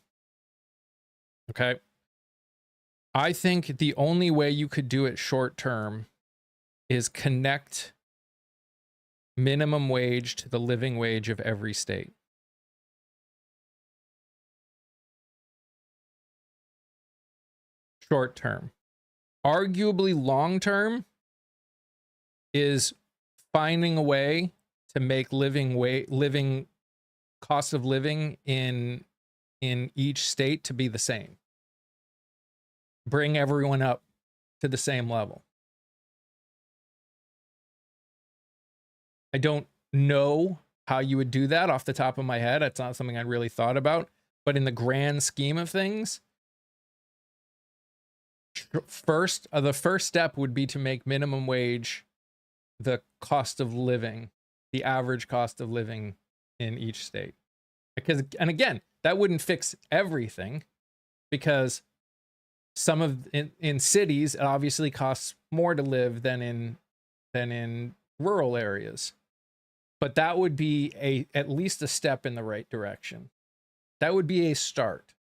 Speaker 1: Okay. I think the only way you could do it short term is connect minimum wage to the living wage of every state. Short term. Arguably long term is finding a way to make living cost of living in each state to be the same. Bring everyone up to the same level. I don't know how you would do that off the top of my head. That's not something I really thought about. But in the grand scheme of things, the first step would be to make minimum wage the cost of living, the average cost of living in each state. Because, and again, that wouldn't fix everything, because some of in cities it obviously costs more to live than in rural areas. But that would be at least a step in the right direction. That would be a start.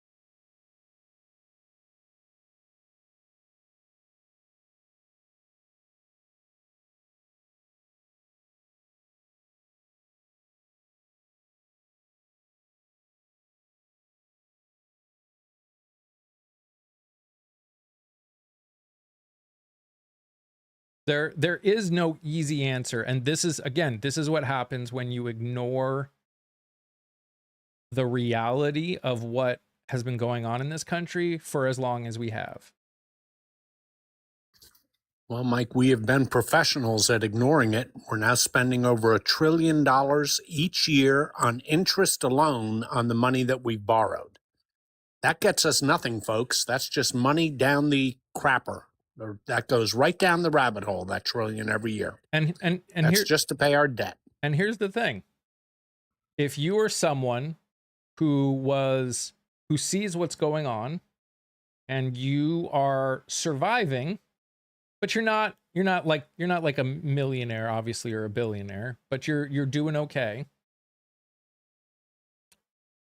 Speaker 1: There is no easy answer. And this is what happens when you ignore the reality of what has been going on in this country for as long as we have.
Speaker 3: Well, Mike, we have been professionals at ignoring it. We're now spending over $1 trillion each year on interest alone on the money that we've borrowed. That gets us nothing, folks. That's just money down the crapper. That goes right down the rabbit hole, that trillion every year.
Speaker 1: And
Speaker 3: that's just to pay our debt.
Speaker 1: And here's the thing. If you are someone who sees what's going on and you are surviving, but you're not like a millionaire, obviously, or a billionaire, but you're doing okay.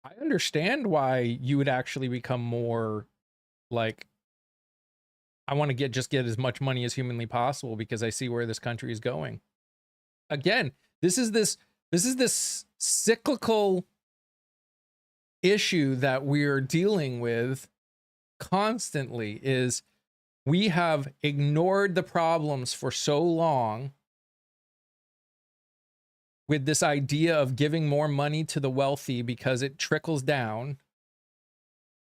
Speaker 1: I understand why you would actually become more like, I want to get as much money as humanly possible because I see where this country is going. Again, this is this cyclical issue that we're dealing with constantly. Is we have ignored the problems for so long with this idea of giving more money to the wealthy because it trickles down,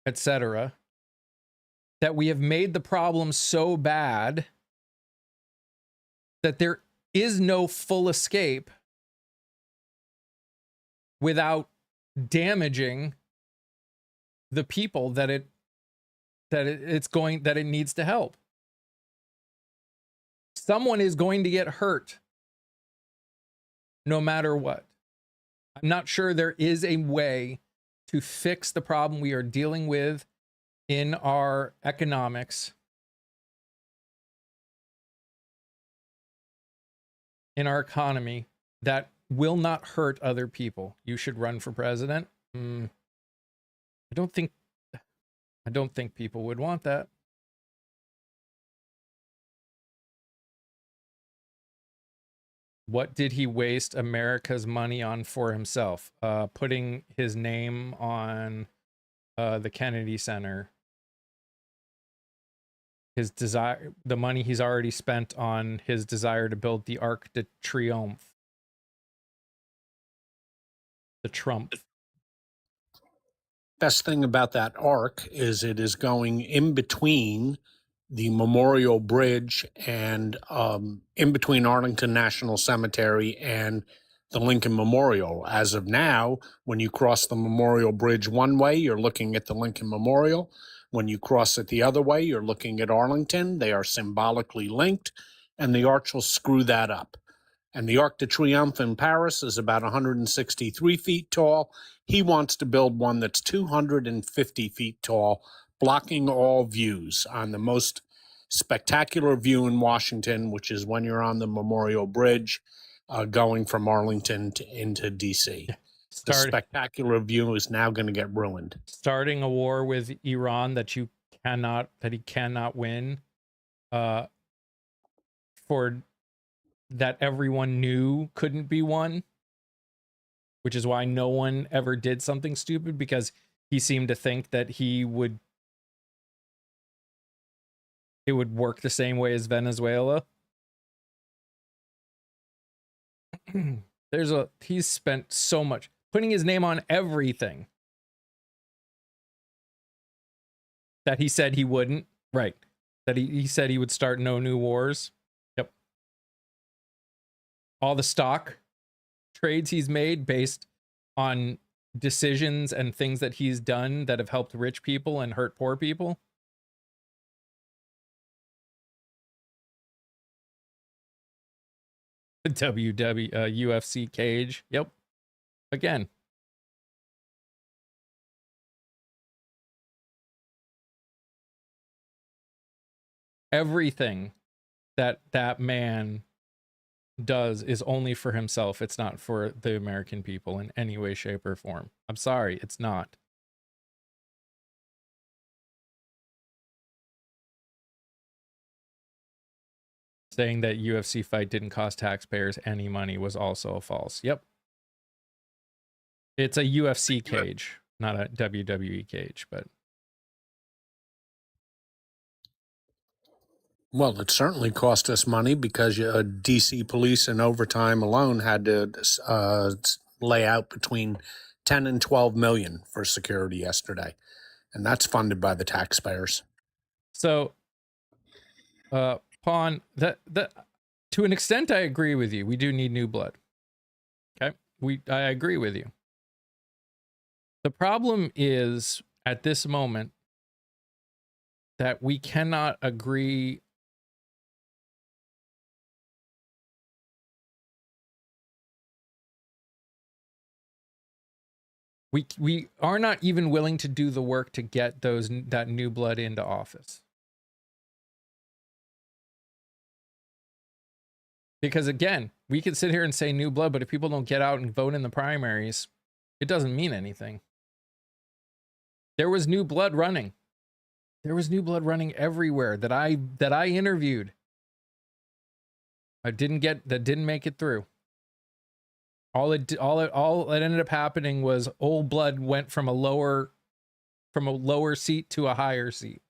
Speaker 1: etc., that we have made the problem so bad that there is no full escape without damaging the people that it needs to help. Someone is going to get hurt no matter what. I'm not sure there is a way to fix the problem we are dealing with in our economics, in our economy, that will not hurt other people. You should run for president. I don't think people would want that. What did he waste America's money on for himself? Putting his name on the Kennedy Center. His desire, the money he's already spent on his desire to build the Arc de Triomphe. The Trump.
Speaker 3: Best thing about that arc is it is going in between the Memorial Bridge and in between Arlington National Cemetery and the Lincoln Memorial. As of now, when you cross the Memorial Bridge one way, you're looking at the Lincoln Memorial. When you cross it the other way, you're looking at Arlington. They are symbolically linked, and the arch will screw that up. And the Arc de Triomphe in Paris is about 163 feet tall. He wants to build one that's 250 feet tall, blocking all views on the most spectacular view in Washington, which is when you're on the Memorial Bridge going from Arlington into DC. The spectacular view is now going to get ruined.
Speaker 1: Starting a war with Iran that he cannot win, for that everyone knew couldn't be won, which is why no one ever did something stupid, because he seemed to think that it would work the same way as Venezuela. He's spent so much putting his name on everything that he said he wouldn't. Right. That he said he would start no new wars. Yep. All the stock trades he's made based on decisions and things that he's done that have helped rich people and hurt poor people. UFC cage. Yep. Again. Everything that man does is only for himself. It's not for the American people in any way, shape, or form. I'm sorry, it's not. Saying that UFC fight didn't cost taxpayers any money was also false. Yep. It's a UFC cage, not a WWE cage, but
Speaker 3: well, it certainly cost us money because DC police in overtime alone had to lay out between 10 and 12 million for security yesterday. And that's funded by the taxpayers.
Speaker 1: So, Pawn, that to an extent, I agree with you. We do need new blood. Okay, I agree with you. The problem is at this moment that we cannot agree. We are not even willing to do the work to get that new blood into office. Because again, we can sit here and say new blood, but if people don't get out and vote in the primaries, it doesn't mean anything. There was new blood running. There was new blood running everywhere that I interviewed. That didn't make it through. All that ended up happening was old blood went from a lower seat to a higher seat.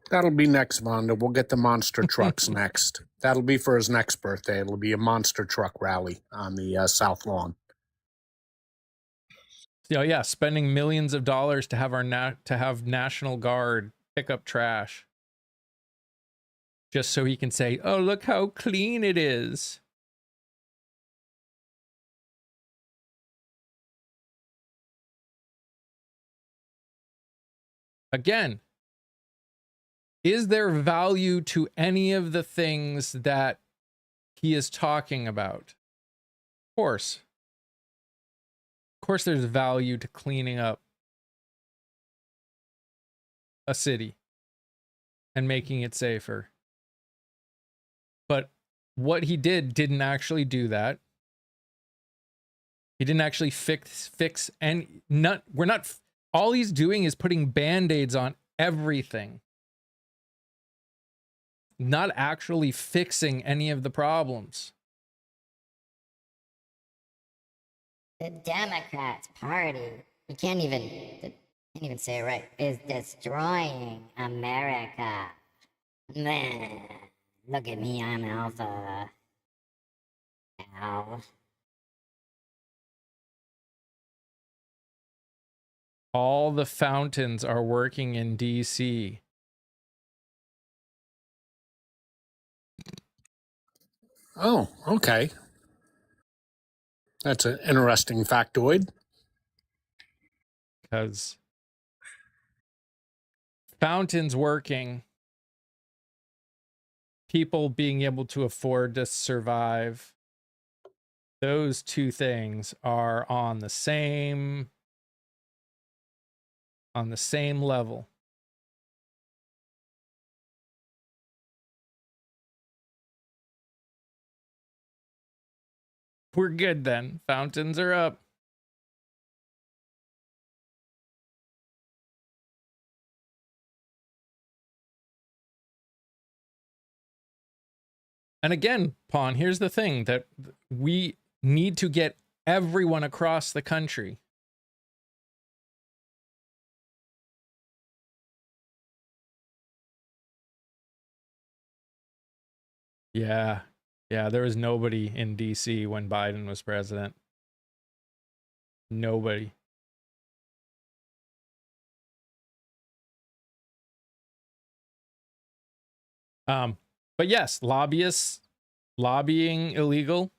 Speaker 3: That'll be next, Vonda. We'll get the monster trucks next. That'll be for his next birthday. It'll be a monster truck rally on the South Lawn.
Speaker 1: Yeah, spending millions of dollars to have have National Guard pick up trash just so he can say, "Oh, look how clean it is." Again, is there value to any of the things that he is talking about? Of course. Of course there's value to cleaning up a city and making it safer. But what he didn't actually do that. He didn't actually fix and all he's doing is putting band-aids on everything. Not actually fixing any of the problems.
Speaker 2: The Democrats Party, you can't even say it right, is destroying America. Man, look at me, I'm alpha. Ow.
Speaker 1: All the fountains are working in DC.
Speaker 3: Oh, okay. That's an interesting factoid.
Speaker 1: Because fountains working, people being able to afford to survive, those two things are on the same level. We're good then. Fountains are up. And again, Pawn, here's the thing that we need to get everyone across the country. Yeah. Yeah, there was nobody in DC when Biden was president. Nobody. But yes, lobbyists lobbying illegal,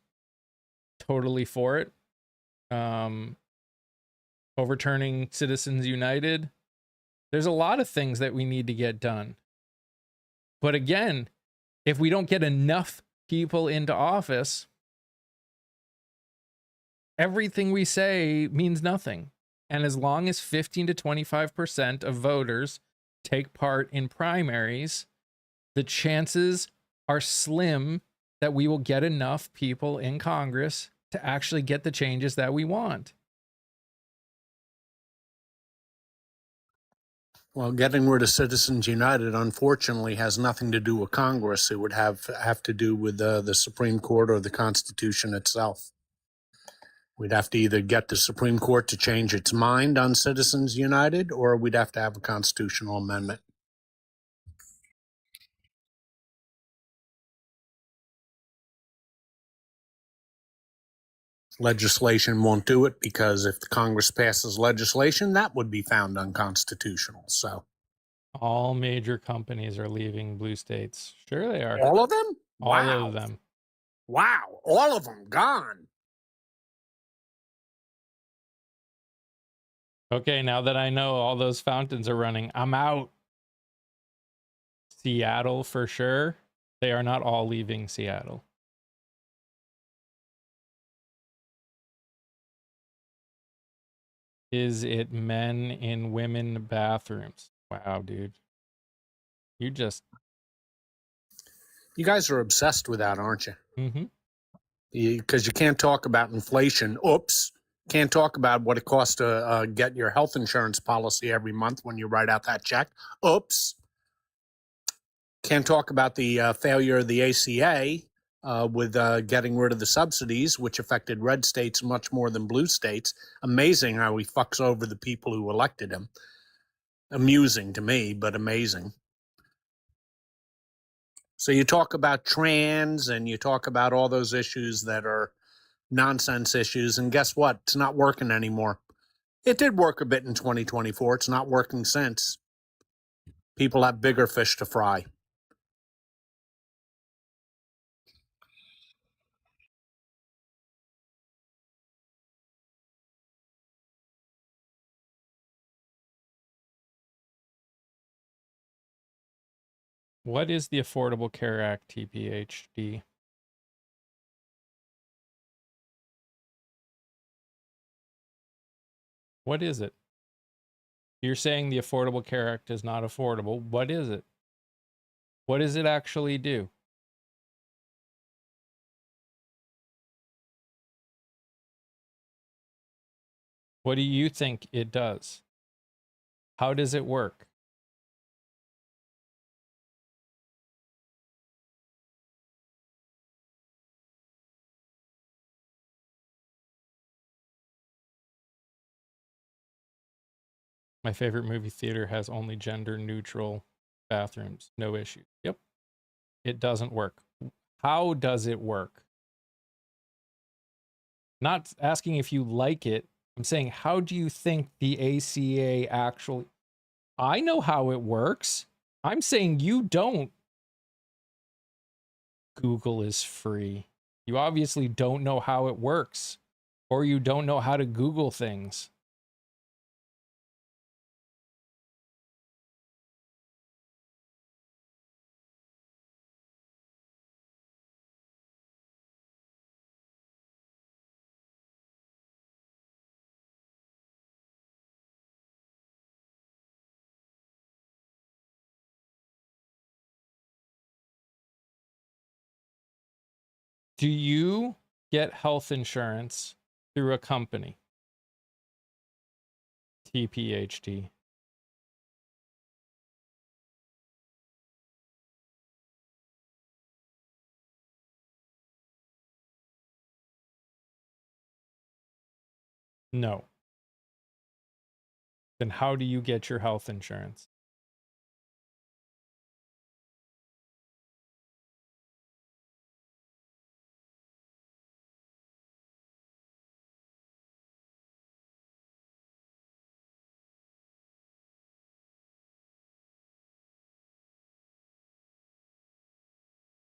Speaker 1: totally for it. Overturning Citizens United. There's a lot of things that we need to get done. But again, if we don't get enough people into office, everything we say means nothing. And as long as 15 to 25% of voters take part in primaries, the chances are slim that we will get enough people in Congress to actually get the changes that we want.
Speaker 3: Well, getting rid of Citizens United, unfortunately, has nothing to do with Congress. It would have to do with the Supreme Court or the Constitution itself. We'd have to either get the Supreme Court to change its mind on Citizens United, or we'd have to have a constitutional amendment. Legislation won't do it because if the Congress passes legislation, that would be found unconstitutional. So
Speaker 1: All major companies are leaving blue states. Sure they are.
Speaker 3: all of them?
Speaker 1: All
Speaker 3: Wow.
Speaker 1: of them.
Speaker 3: Wow. All of them gone.
Speaker 1: Okay, now that I know all those fountains are running, I'm out. Seattle for sure. They are not all leaving Seattle. Is it men in women bathrooms? Wow, dude. You
Speaker 3: guys are obsessed with that, aren't you?
Speaker 1: Mm-hmm.
Speaker 3: Because you can't talk about inflation. Oops. Can't talk about what it costs to get your health insurance policy every month when you write out that check. Oops. Can't talk about the failure of the ACA with getting rid of the subsidies, which affected red states much more than blue states. Amazing how he fucks over the people who elected him. Amusing to me, but amazing. So you talk about trans and you talk about all those issues that are nonsense issues, and guess what? It's not working anymore. It did work a bit in 2024. It's not working since. People have bigger fish to fry.
Speaker 1: What is the Affordable Care Act, TPHD? What is it? You're saying the Affordable Care Act is not affordable. What is it? What does it actually do? What do you think it does? How does it work? My favorite movie theater has only gender neutral bathrooms. No issue. Yep. It doesn't work. How does it work? Not asking if you like it. I'm saying, how do you think the ACA actually... I know how it works. I'm saying you don't. Google is free. You obviously don't know how it works, or you don't know how to Google things. Do you get health insurance through a company? TPHD. No. Then how do you get your health insurance?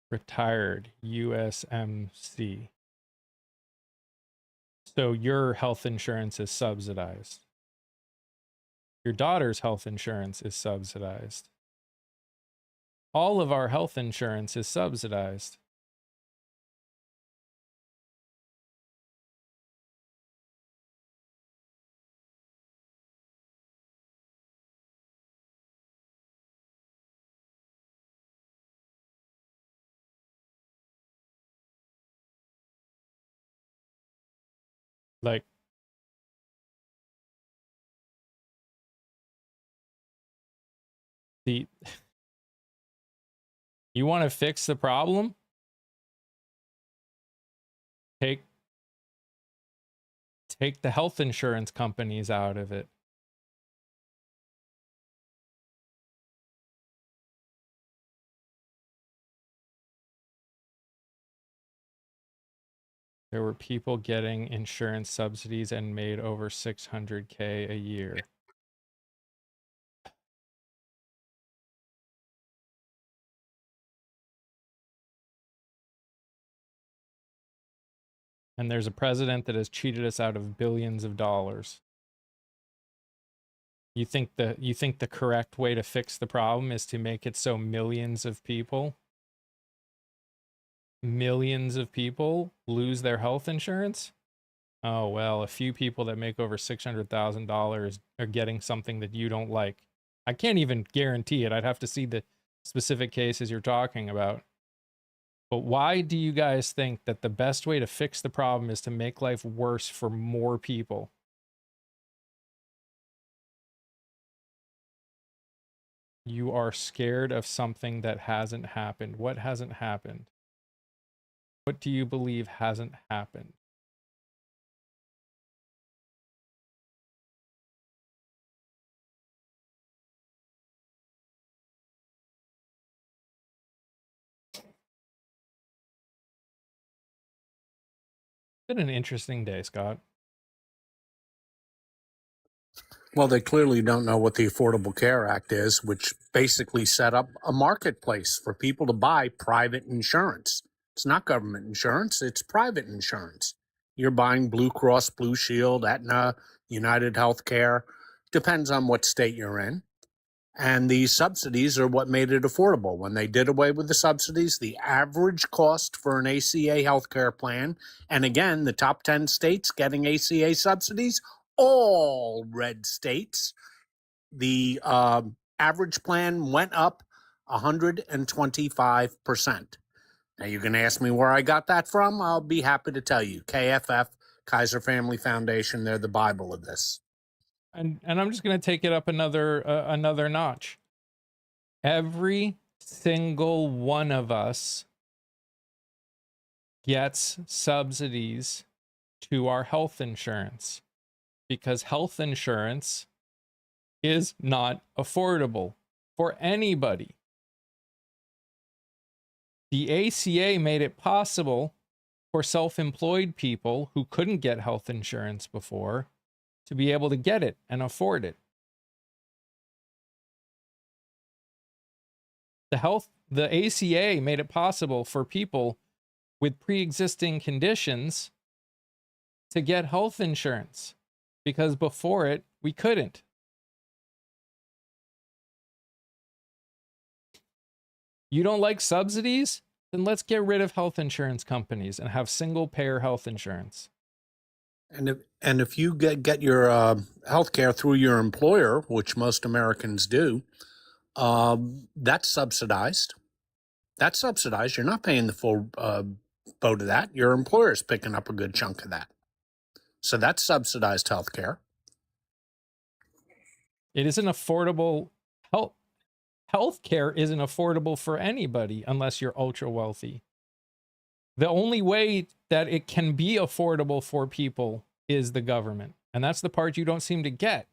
Speaker 1: Retired USMC. So your health insurance is subsidized. Your daughter's health insurance is subsidized. All of our health insurance is subsidized. Like, the you want to fix the problem? Take the health insurance companies out of it. There were people getting insurance subsidies and made over $600K a year. And there's a president that has cheated us out of billions of dollars. You think the correct way to fix the problem is to make it so millions of people lose their health insurance? Oh, well, a few people that make over $600,000 are getting something that you don't like. I can't even guarantee it. I'd have to see the specific cases you're talking about. But why do you guys think that the best way to fix the problem is to make life worse for more people? You are scared of something that hasn't happened. What hasn't happened? What do you believe hasn't happened? It's been an interesting day, Scott.
Speaker 3: Well, they clearly don't know what the Affordable Care Act is, which basically set up a marketplace for people to buy private insurance. It's not government insurance, it's private insurance. You're buying Blue Cross, Blue Shield, Aetna, United Healthcare, depends on what state you're in. And these subsidies are what made it affordable. When they did away with the subsidies, the average cost for an ACA healthcare plan, and again, the top 10 states getting ACA subsidies, all red states, the average plan went up 125%. Now, you can ask me where I got that from. I'll be happy to tell you. KFF, Kaiser Family Foundation, they're the Bible of this.
Speaker 1: And I'm just going to take it up another notch. Every single one of us gets subsidies to our health insurance because health insurance is not affordable for anybody. The ACA made it possible for self-employed people who couldn't get health insurance before to be able to get it and afford it. The ACA made it possible for people with pre-existing conditions to get health insurance because before it, we couldn't. You don't like subsidies? Then let's get rid of health insurance companies and have single-payer health insurance.
Speaker 3: And if you get your health care through your employer, which most Americans do, that's subsidized. That's subsidized. You're not paying the full vote of that. Your employer's picking up a good chunk of that. So that's subsidized health care.
Speaker 1: It isn't affordable. Healthcare isn't affordable for anybody unless you're ultra wealthy. The only way that it can be affordable for people is the government. And that's the part you don't seem to get.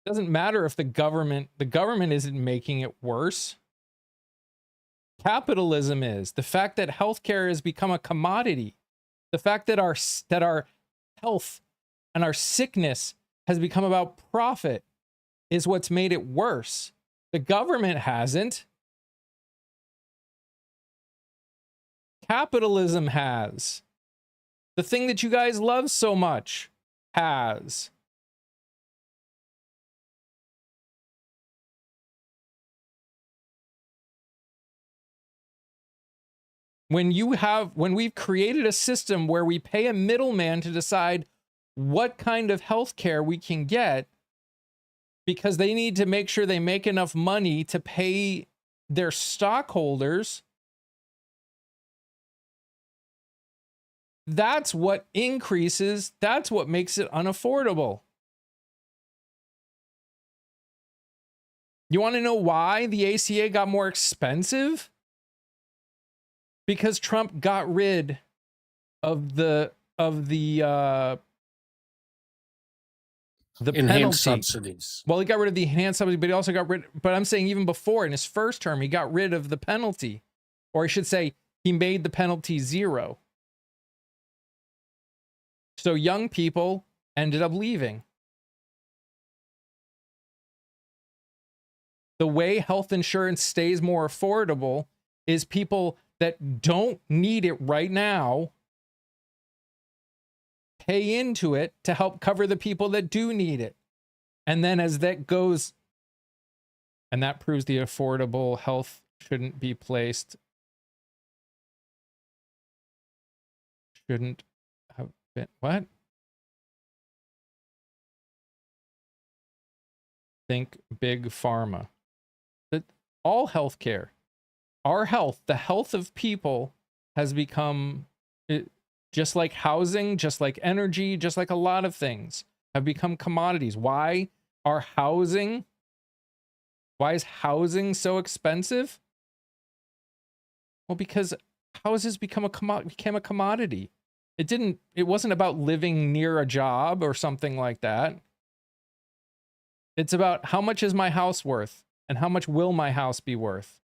Speaker 1: It doesn't matter if the government isn't making it worse. Capitalism is. The fact that healthcare has become a commodity, the fact that our health and our sickness has become about profit is what's made it worse. The government hasn't. Capitalism has. The thing that you guys love so much has. When we've created a system where we pay a middleman to decide what kind of health care we can get because they need to make sure they make enough money to pay their stockholders, that's what increases, that's what makes it unaffordable. You want to know why the ACA got more expensive? Because Trump got rid of the
Speaker 3: enhanced
Speaker 1: penalty.
Speaker 3: Subsidies.
Speaker 1: Well, he got rid of the enhanced subsidy, but he also got rid. But I'm saying even before, in his first term, he got rid of the penalty, or I should say, he made the penalty zero. So young people ended up leaving. The way health insurance stays more affordable is people that don't need it right now pay into it to help cover the people that do need it. And then as that goes, and that proves the affordable health shouldn't be placed, shouldn't have been, what? Think big pharma. That all healthcare, our health, the health of people has become, just like housing, just like energy, just like a lot of things have become commodities. Why is housing so expensive? Well, because houses became a commodity. It wasn't about living near a job or something like that. It's about how much is my house worth and how much will my house be worth.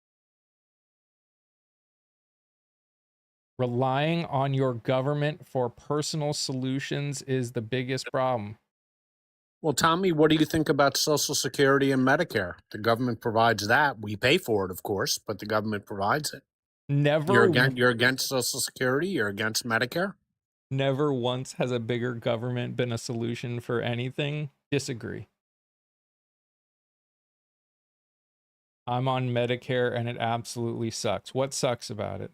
Speaker 1: Relying on your government for personal solutions is the biggest problem.
Speaker 3: Well, Tommy, what do you think about Social Security and Medicare? The government provides that. We pay for it, of course, but the government provides it. You're against Social Security? You're against Medicare?
Speaker 1: Never once has a bigger government been a solution for anything. Disagree. I'm on Medicare and it absolutely sucks. What sucks about it?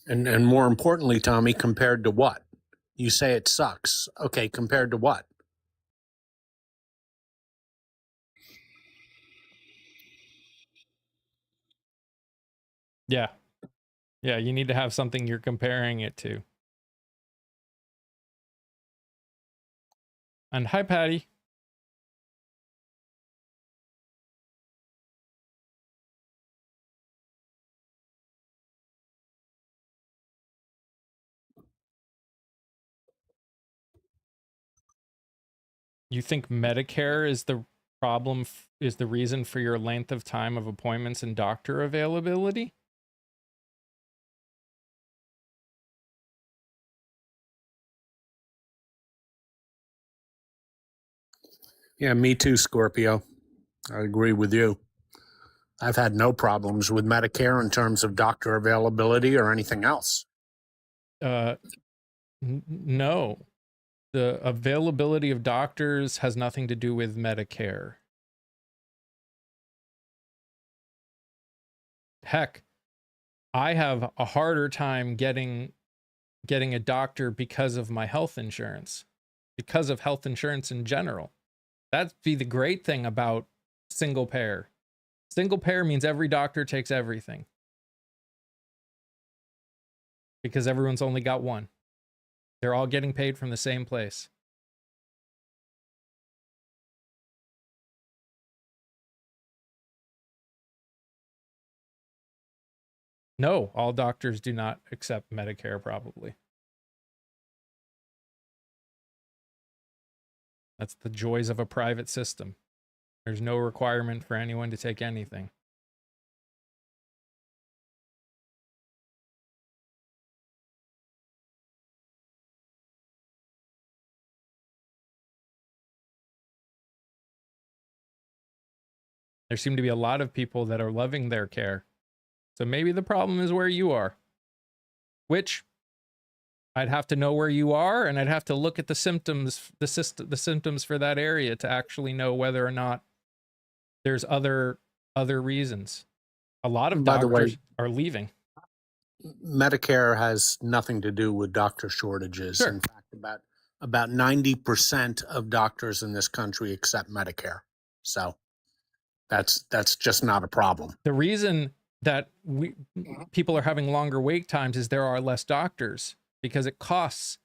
Speaker 3: And more importantly, Tommy, compared to what? You say it sucks. Okay, compared to what?
Speaker 1: Yeah. Yeah, you need to have something you're comparing it to. And hi, Patty. You think Medicare is the problem, is the reason for your length of time of appointments and doctor availability?
Speaker 3: Yeah, me too, Scorpio. I agree with you. I've had no problems with Medicare in terms of doctor availability or anything else.
Speaker 1: No. The availability of doctors has nothing to do with Medicare. Heck, I have a harder time getting getting a doctor because of my health insurance, because of health insurance in general. That'd be the great thing about single payer. Single payer means every doctor takes everything because everyone's only got one. They're all getting paid from the same place. No, all doctors do not accept Medicare, probably. That's the joys of a private system. There's no requirement for anyone to take anything. There seem to be a lot of people that are loving their care. So maybe the problem is where you are. Which I'd have to know where you are, and I'd have to look at the symptoms, the symptoms for that area to actually know whether or not there's other reasons. A lot of
Speaker 3: By the way,
Speaker 1: doctors are leaving.
Speaker 3: Medicare has nothing to do with doctor shortages.
Speaker 1: Sure.
Speaker 3: In fact, about 90% of doctors in this country accept Medicare. So that's just not a problem.
Speaker 1: The reason that people are having longer wait times is there are less doctors, because it costs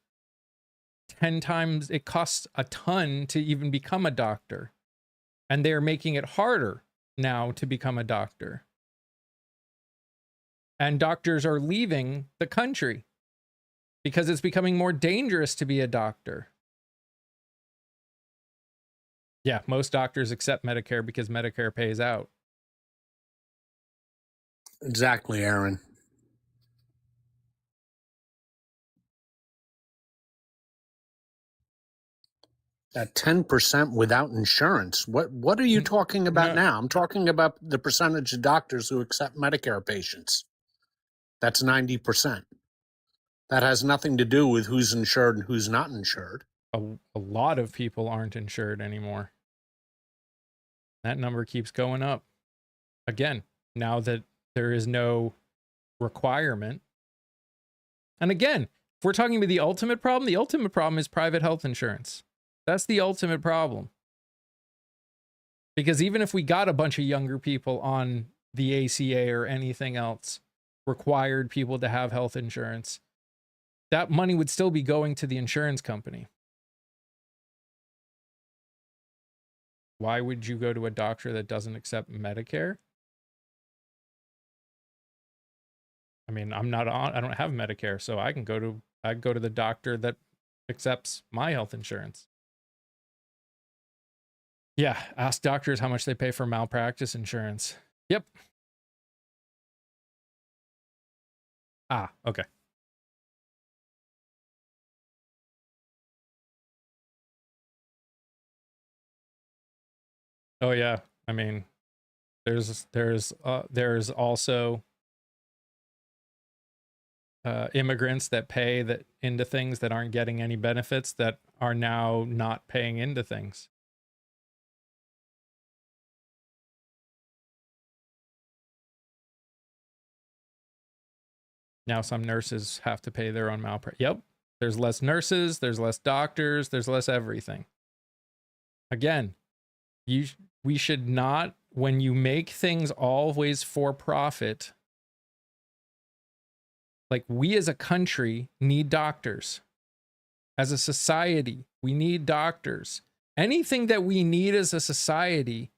Speaker 1: 10 times, it costs a ton to even become a doctor. And they're making it harder now to become a doctor. And doctors are leaving the country because it's becoming more dangerous to be a doctor. Yeah, most doctors accept Medicare because Medicare pays out.
Speaker 3: Exactly, Aaron. At 10% without insurance. What are you talking about now? I'm talking about the percentage of doctors who accept Medicare patients. That's 90%. That has nothing to do with who's insured and who's not insured.
Speaker 1: A lot of people aren't insured anymore. That number keeps going up. Again, now that there is no requirement. And again, if we're talking about the ultimate problem is private health insurance. That's the ultimate problem. Because even if we got a bunch of younger people on the ACA or anything else, required people to have health insurance, that money would still be going to the insurance company. Why would you go to a doctor that doesn't accept Medicare? I mean, I don't have Medicare, so I'd go to the doctor that accepts my health insurance. Yeah, ask doctors how much they pay for malpractice insurance. Yep. Ah, okay. Oh yeah, I mean, there's also immigrants that pay that into things that aren't getting any benefits that are now not paying into things. Now some nurses have to pay their own malpractice. Yep. There's less nurses, there's less doctors, there's less everything. Again, we should not, when you make things always for profit, like we as a country need doctors. As a society, we need doctors. Anything that we need as a society,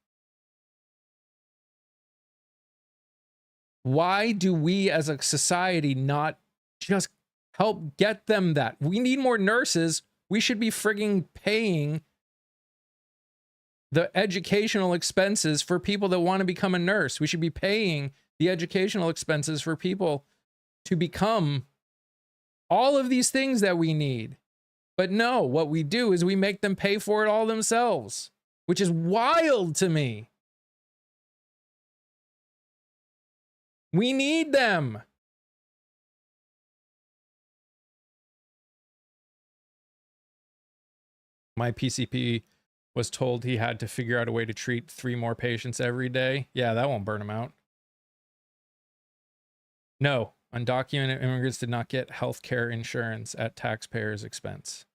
Speaker 1: why do we as a society not just help get them that? We need more nurses. We should be frigging paying the educational expenses for people that want to become a nurse. We should be paying the educational expenses for people to become all of these things that we need. But no, what we do is we make them pay for it all themselves, which is wild to me. We need them. My PCP was told he had to figure out a way to treat 3 more patients every day. Yeah, that won't burn him out. No, Undocumented immigrants did not get health care insurance at taxpayers' expense.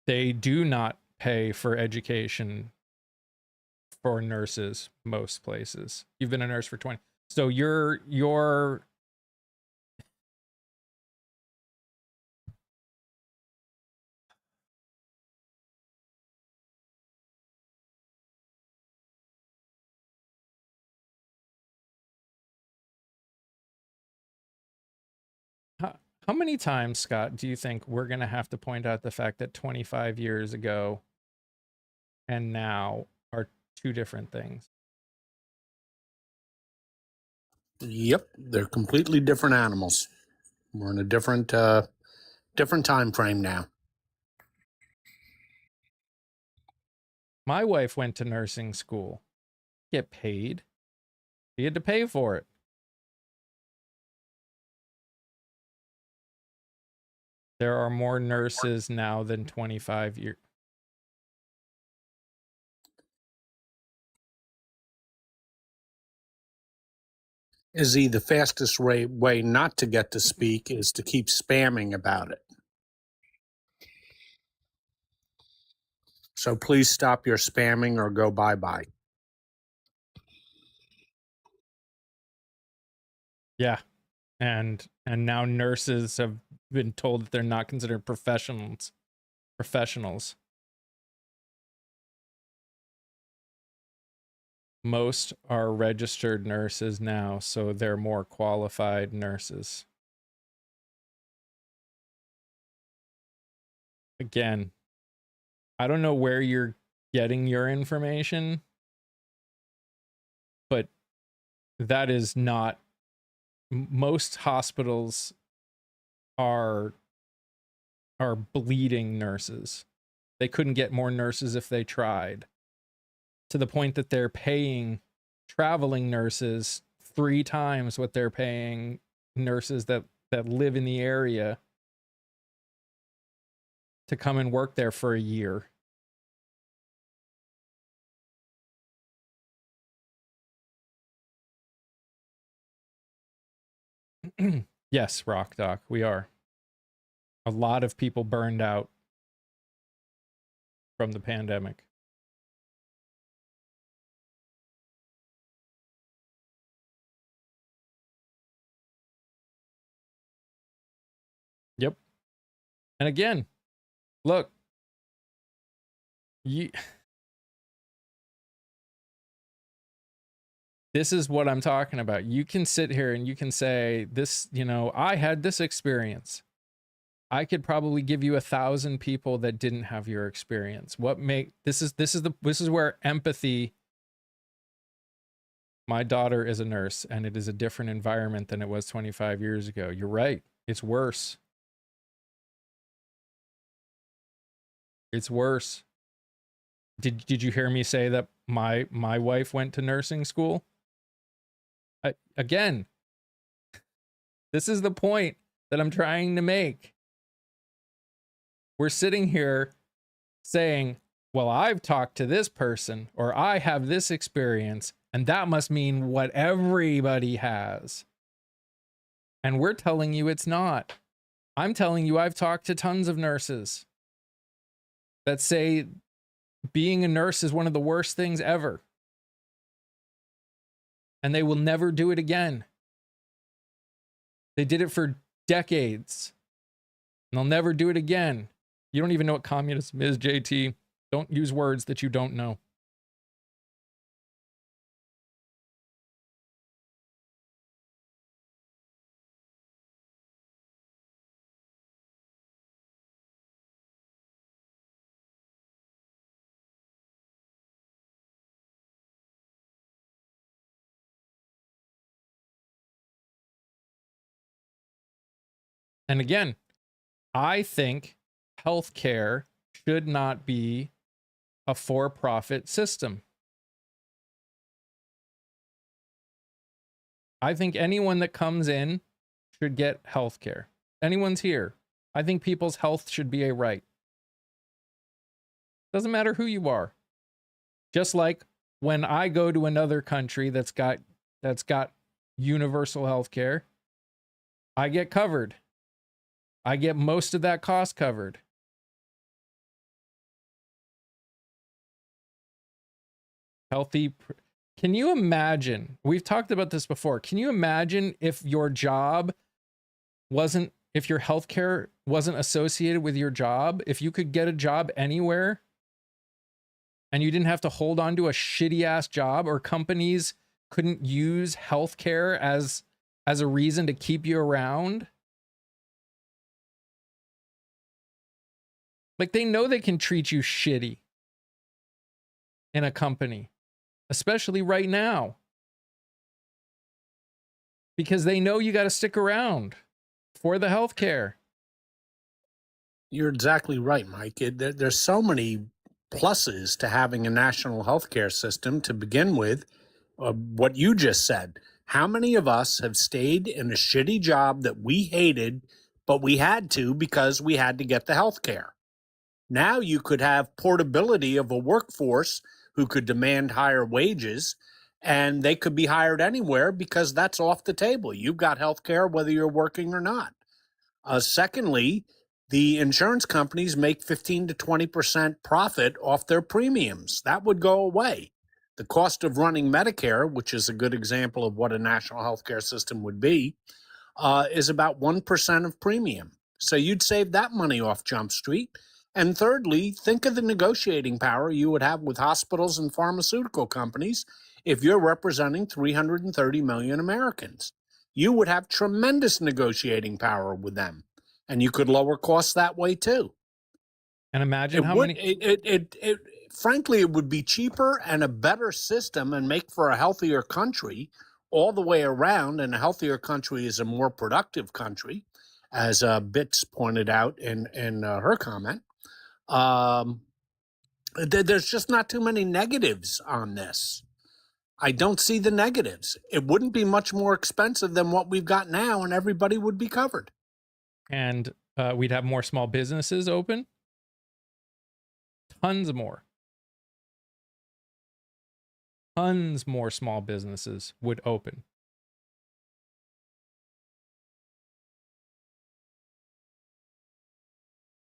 Speaker 1: They do not pay for education for nurses most places. You've been a nurse for 20. So you're how many times, Scott, do you think we're going to have to point out the fact that 25 years ago and now are two different things?
Speaker 3: Yep, they're completely different animals. We're in a different time frame now.
Speaker 1: My wife went to nursing school. Get paid. She had to pay for it. There are more nurses now than 25 years.
Speaker 3: Izzy, the fastest way not to get to speak is to keep spamming about it. So please stop your spamming or go bye-bye.
Speaker 1: Yeah. And now nurses have been told that they're not considered professionals. Most are registered nurses now, so they're more qualified nurses. Again, I don't know where you're getting your information, but that is not. Most hospitals are bleeding nurses. They couldn't get more nurses if they tried, to the point that they're paying traveling nurses 3 times what they're paying nurses that live in the area to come and work there for a year. Yes, Rock Doc, we are. A lot of people burned out from the pandemic. Yep. And again, look, this is what I'm talking about. You can sit here and you can say this, I had this experience. I could probably give you 1,000 people that didn't have your experience. This is where empathy. My daughter is a nurse and it is a different environment than it was 25 years ago. You're right. It's worse. It's worse. Did you hear me say that my wife went to nursing school? Again, this is the point that I'm trying to make. We're sitting here saying, well, I've talked to this person or I have this experience, and that must mean what everybody has. And we're telling you it's not. I'm telling you I've talked to tons of nurses that say being a nurse is one of the worst things ever. And they will never do it again. They did it for decades. And they'll never do it again. You don't even know what communism is, JT. Don't use words that you don't know. And again, I think healthcare should not be a for-profit system. I think anyone that comes in should get healthcare. Anyone's here. I think people's health should be a right. Doesn't matter who you are. Just like when I go to another country that's got universal health care, I get covered. I get most of that cost covered. Can you imagine? We've talked about this before. Can you imagine if your job wasn't, if your healthcare wasn't associated with your job, if you could get a job anywhere and you didn't have to hold on to a shitty ass job, or companies couldn't use healthcare as a reason to keep you around? Like, they know they can treat you shitty in a company, especially right now, because they know you got to stick around for the healthcare.
Speaker 3: You're exactly right, Mike. There's so many pluses to having a national healthcare system to begin with. What you just said. How many of us have stayed in a shitty job that we hated, but we had to because we had to get the healthcare? Now you could have portability of a workforce who could demand higher wages, and they could be hired anywhere because that's off the table. You've got health care whether you're working or not. Secondly, the insurance companies make 15 to 20% profit off their premiums. That would go away. The cost of running Medicare, which is a good example of what a national healthcare system would be, is about 1% of premium. So you'd save that money off Jump Street. And thirdly, think of the negotiating power you would have with hospitals and pharmaceutical companies if you're representing 330 million Americans. You would have tremendous negotiating power with them, and you could lower costs that way too.
Speaker 1: And imagine
Speaker 3: Frankly, it would be cheaper and a better system and make for a healthier country all the way around. And a healthier country is a more productive country, as Bits pointed out in her comment. There's just not too many negatives on this. I don't see the negatives. It wouldn't be much more expensive than what we've got now, and everybody would be covered.
Speaker 1: And we'd have more small businesses open. Tons more. Tons more small businesses would open.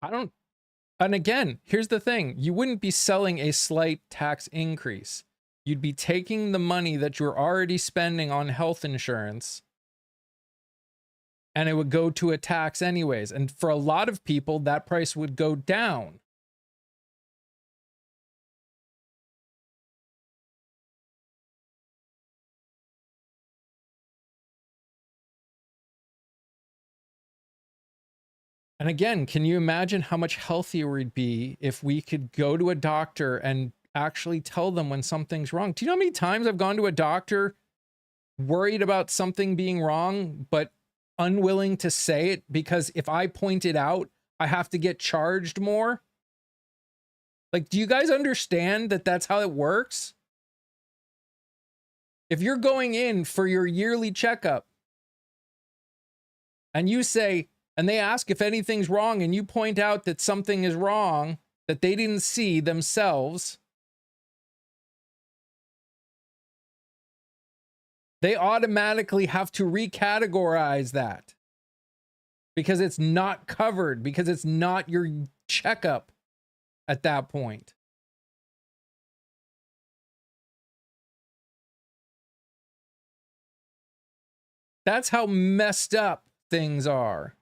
Speaker 1: And again, here's the thing. You wouldn't be selling a slight tax increase. You'd be taking the money that you're already spending on health insurance, and it would go to a tax anyways. And for a lot of people, that price would go down. And again, can you imagine how much healthier we'd be if we could go to a doctor and actually tell them when something's wrong? Do you know how many times I've gone to a doctor worried about something being wrong, but unwilling to say it because if I point it out, I have to get charged more? Like, do you guys understand that that's how it works? If you're going in for your yearly checkup and you say, and they ask if anything's wrong, and you point out that something is wrong that they didn't see themselves, they automatically have to recategorize that because it's not covered, because it's not your checkup at that point. That's how messed up things are.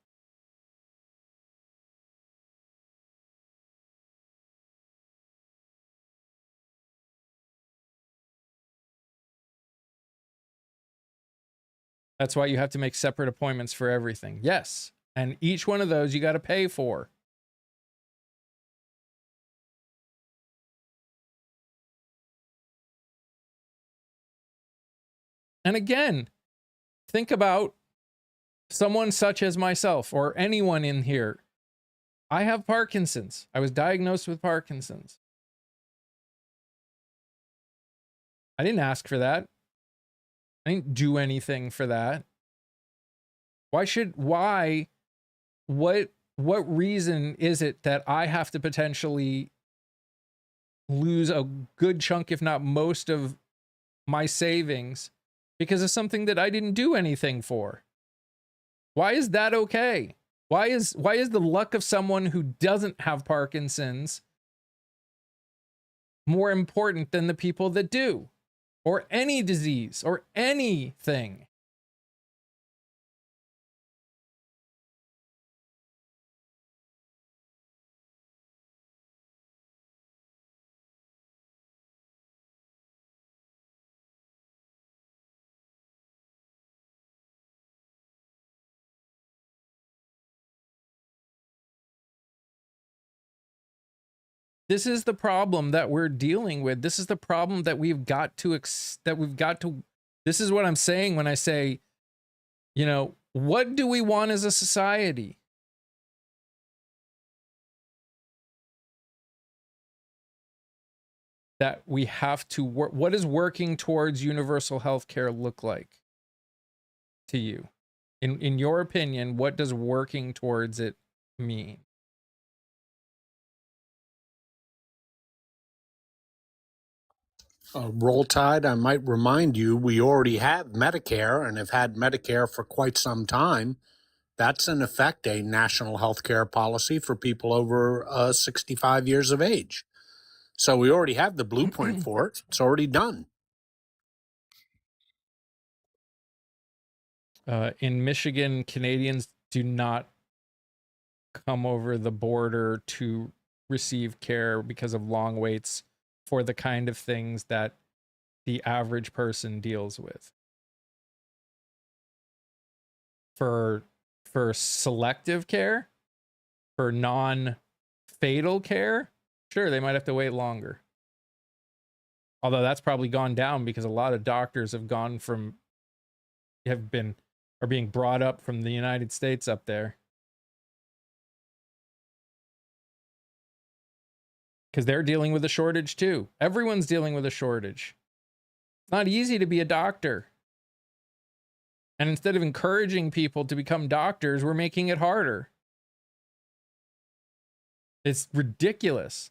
Speaker 1: That's why you have to make separate appointments for everything. Yes. And each one of those you got to pay for. And again, think about someone such as myself or anyone in here. I have Parkinson's. I was diagnosed with Parkinson's. I didn't ask for that. I didn't do anything for that. What reason is it that I have to potentially lose a good chunk, if not most, of my savings because of something that I didn't do anything for. Why is that okay? Why is the luck of someone who doesn't have Parkinson's more important than the people that do? Or any disease or anything? This is the problem that we're dealing with. This is the problem that we've got to this is what I'm saying when I say, you know, what do we want as a society? That we have to work. What does working towards universal health care look like to you? In your opinion, what does working towards it mean?
Speaker 3: Roll Tide, I might remind you, we already have Medicare and have had Medicare for quite some time. That's in effect a national health care policy for people over 65 years of age. So we already have the blueprint for it. It's already done.
Speaker 1: In Michigan, Canadians do not come over the border to receive care because of long waits for the kind of things that the average person deals with. For selective care, for non-fatal care, sure, they might have to wait longer. Although that's probably gone down because a lot of doctors are being brought up from the United States up there. Because they're dealing with a shortage too. Everyone's dealing with a shortage. It's not easy to be a doctor. And instead of encouraging people to become doctors, we're making it harder. It's ridiculous.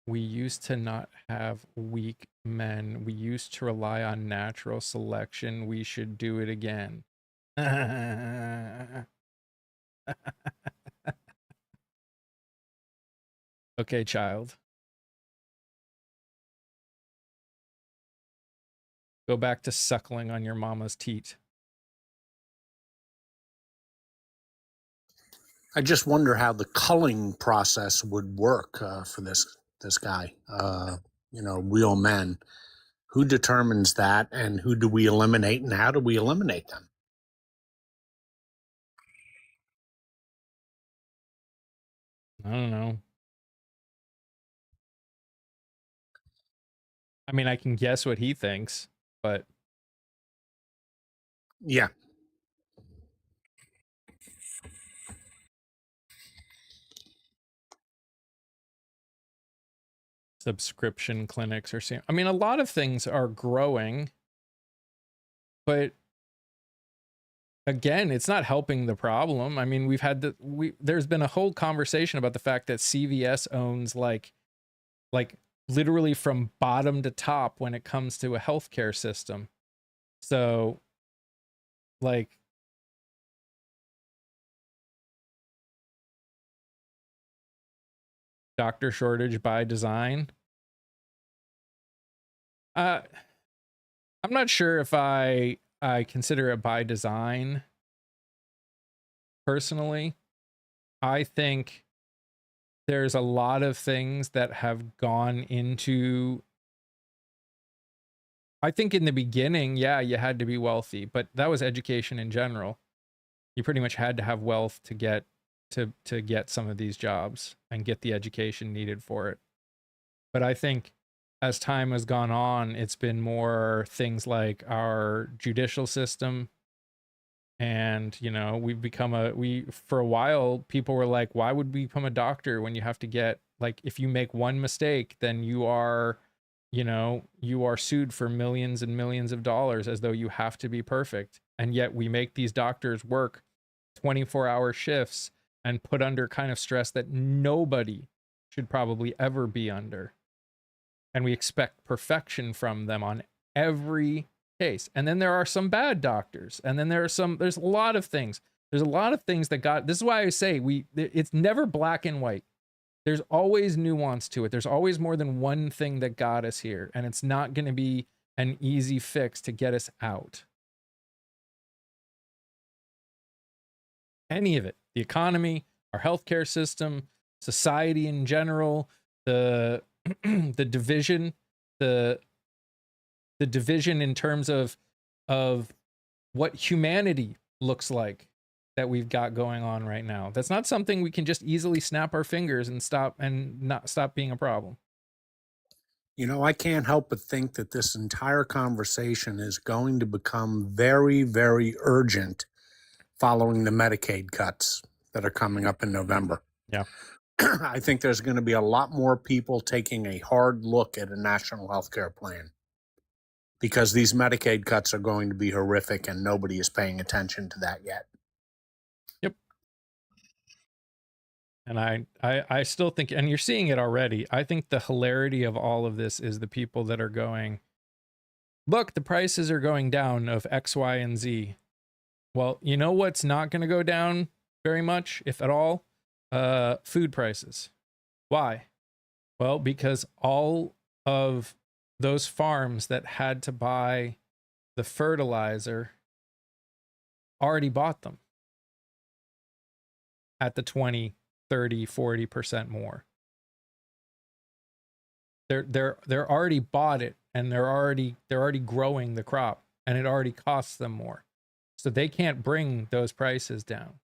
Speaker 1: We used to not have weak men. We used to rely on natural selection. We should do it again. Okay, child. Go back to suckling on your mama's teat.
Speaker 3: I just wonder how the culling process would work for this guy. Real men. Who determines that, and who do we eliminate, and how do we eliminate them?
Speaker 1: I don't know. I mean, I can guess what he thinks, but
Speaker 3: yeah.
Speaker 1: Subscription clinics are I mean, a lot of things are growing, but again, it's not helping the problem. I mean, there's been a whole conversation about the fact that CVS owns like literally from bottom to top when it comes to a healthcare system. So like doctor shortage by design. I'm not sure if I consider it by design. Personally, I think there's a lot of things that have gone into. I think in the beginning, yeah, you had to be wealthy, but that was education in general. You pretty much had to have wealth to get some of these jobs and get the education needed for it. But I think as time has gone on, it's been more things like our judicial system. And, we've become for a while, people were like, why would we become a doctor when you have to get like if you make one mistake, then you are, you know, you are sued for millions and millions of dollars as though you have to be perfect. And yet we make these doctors work 24-hour shifts and put under kind of stress that nobody should probably ever be under. And we expect perfection from them on every case. And then there are some bad doctors. And then there's a lot of things. There's a lot of things that this is why I say it's never black and white. There's always nuance to it. There's always more than one thing that got us here. And it's not going to be an easy fix to get us out. Any of it, the economy, our healthcare system, society in general, the division, the division in terms of what humanity looks like that we've got going on right now. That's not something we can just easily snap our fingers and not stop being a problem.
Speaker 3: You know, I can't help but think that this entire conversation is going to become very, very urgent following the Medicaid cuts that are coming up in November.
Speaker 1: Yeah.
Speaker 3: I think there's going to be a lot more people taking a hard look at a national health care plan because these Medicaid cuts are going to be horrific and nobody is paying attention to that yet.
Speaker 1: Yep. And I still think, and you're seeing it already, I think the hilarity of all of this is the people that are going, look, the prices are going down of X, Y, and Z. Well, you know what's not going to go down very much, if at all? Food prices. Why? Well, because all of those farms that had to buy the fertilizer already bought them at the 20, 30, 40% more. They're already bought it, and they're already growing the crop, and it already costs them more. So they can't bring those prices down.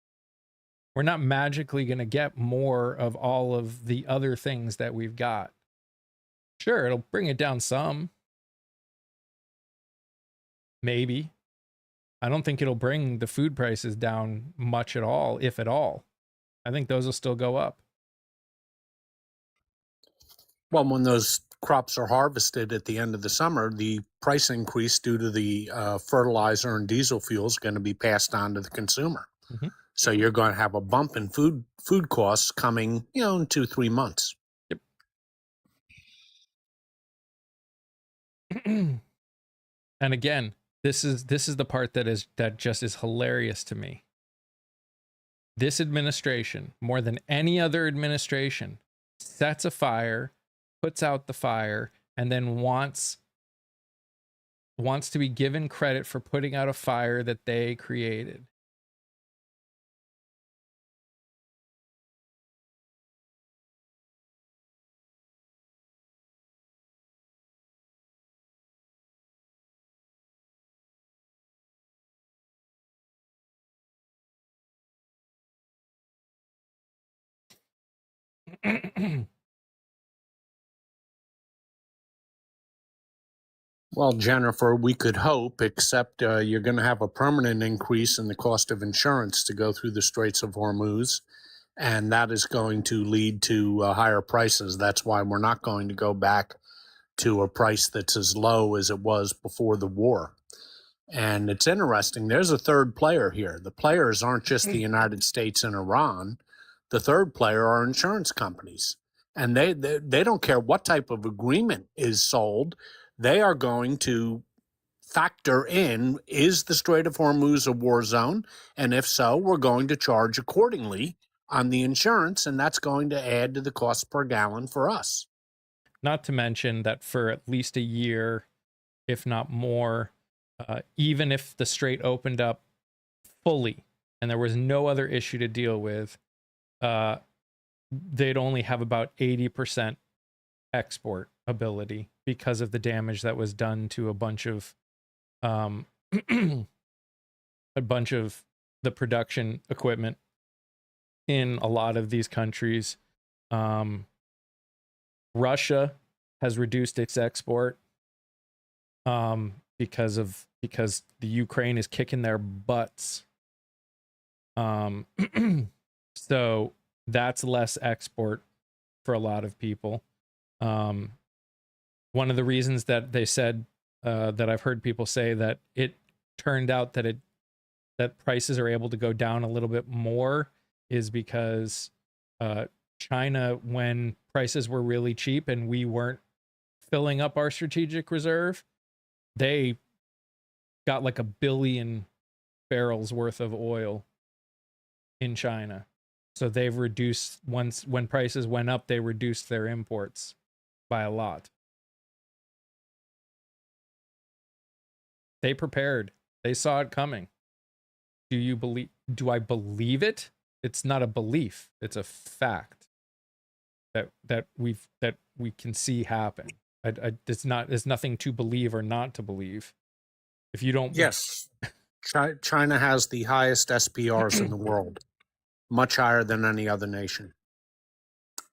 Speaker 1: We're not magically going to get more of all of the other things that we've got. Sure, it'll bring it down some. Maybe. I don't think it'll bring the food prices down much at all, if at all. I think those will still go up.
Speaker 3: Well, when those crops are harvested at the end of the summer, the price increase due to the fertilizer and diesel fuel is going to be passed on to the consumer.
Speaker 1: Mm-hmm.
Speaker 3: So you're going to have a bump in food costs coming, in 2-3 months.
Speaker 1: Yep. And again, this is the part that just is hilarious to me. This administration, more than any other administration, sets a fire, puts out the fire, and then wants to be given credit for putting out a fire that they created.
Speaker 3: Well, Jennifer, we could hope, except you're going to have a permanent increase in the cost of insurance to go through the Straits of Hormuz, and that is going to lead to higher prices. That's why we're not going to go back to a price that's as low as it was before the war. And it's interesting. There's a third player here. The players aren't just the United States and Iran. The third player are insurance companies. And they don't care what type of agreement is sold. They are going to factor in, is the Strait of Hormuz a war zone? And if so, we're going to charge accordingly on the insurance, and that's going to add to the cost per gallon for us.
Speaker 1: Not to mention that for at least a year, if not more, even if the strait opened up fully and there was no other issue to deal with, they'd only have about 80% export ability because of the damage that was done to a bunch of the production equipment in a lot of these countries. Russia has reduced its export because the Ukraine is kicking their butts. So that's less export for a lot of people. One of the reasons that they said that I've heard people say that it turned out that that prices are able to go down a little bit more is because China, when prices were really cheap and we weren't filling up our strategic reserve, they got like 1 billion barrels worth of oil in China. So they've reduced, when prices went up, they reduced their imports by a lot. They prepared. They saw it coming. Do I believe it? It's not a belief. It's a fact that we can see happen. There's nothing to believe or not to believe. If you don't,
Speaker 3: Yes. China has the highest SPRs in the world, much higher than any other nation.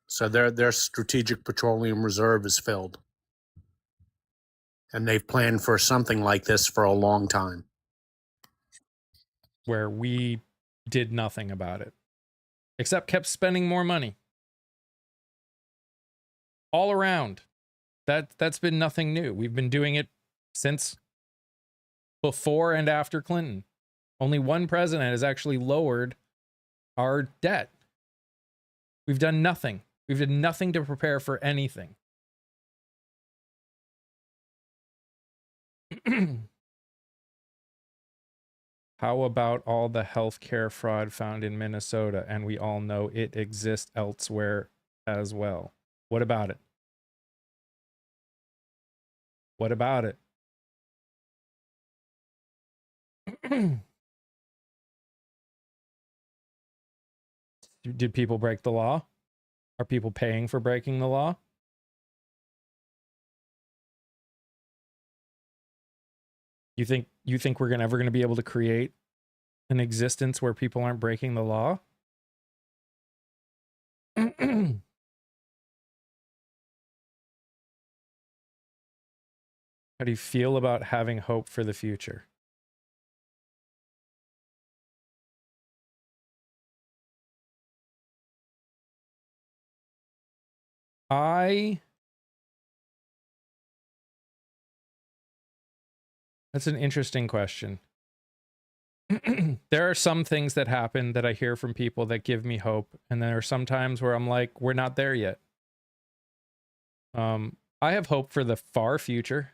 Speaker 3: So their strategic petroleum reserve is filled. And they've planned for something like this for a long time.
Speaker 1: where we did nothing about it, except kept spending more money all around. That's been nothing new. We've been doing it since before and after Clinton. Only one president has actually lowered our debt. We've done nothing. We've done nothing to prepare for anything. How about all the healthcare fraud found in Minnesota? And we all know it exists elsewhere as well. What about it? What about it? Did people break the law? Are people paying for breaking the law? You think we're ever gonna be able to create an existence where people aren't breaking the law? How do you feel about having hope for the future? That's an interesting question. There are some things that happen that I hear from people that give me hope, and there are some times where I'm like, we're not there yet. I have hope for the far future.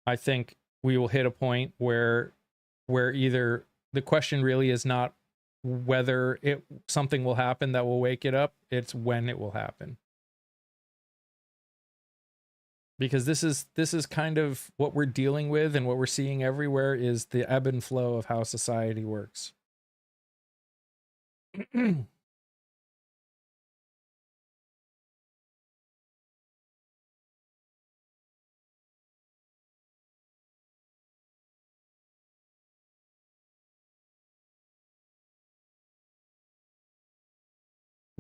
Speaker 1: I think we will hit a point where either the question really is not whether something will happen that will wake it up, it's when it will happen. Because this is kind of what we're dealing with, and what we're seeing everywhere is the ebb and flow of how society works.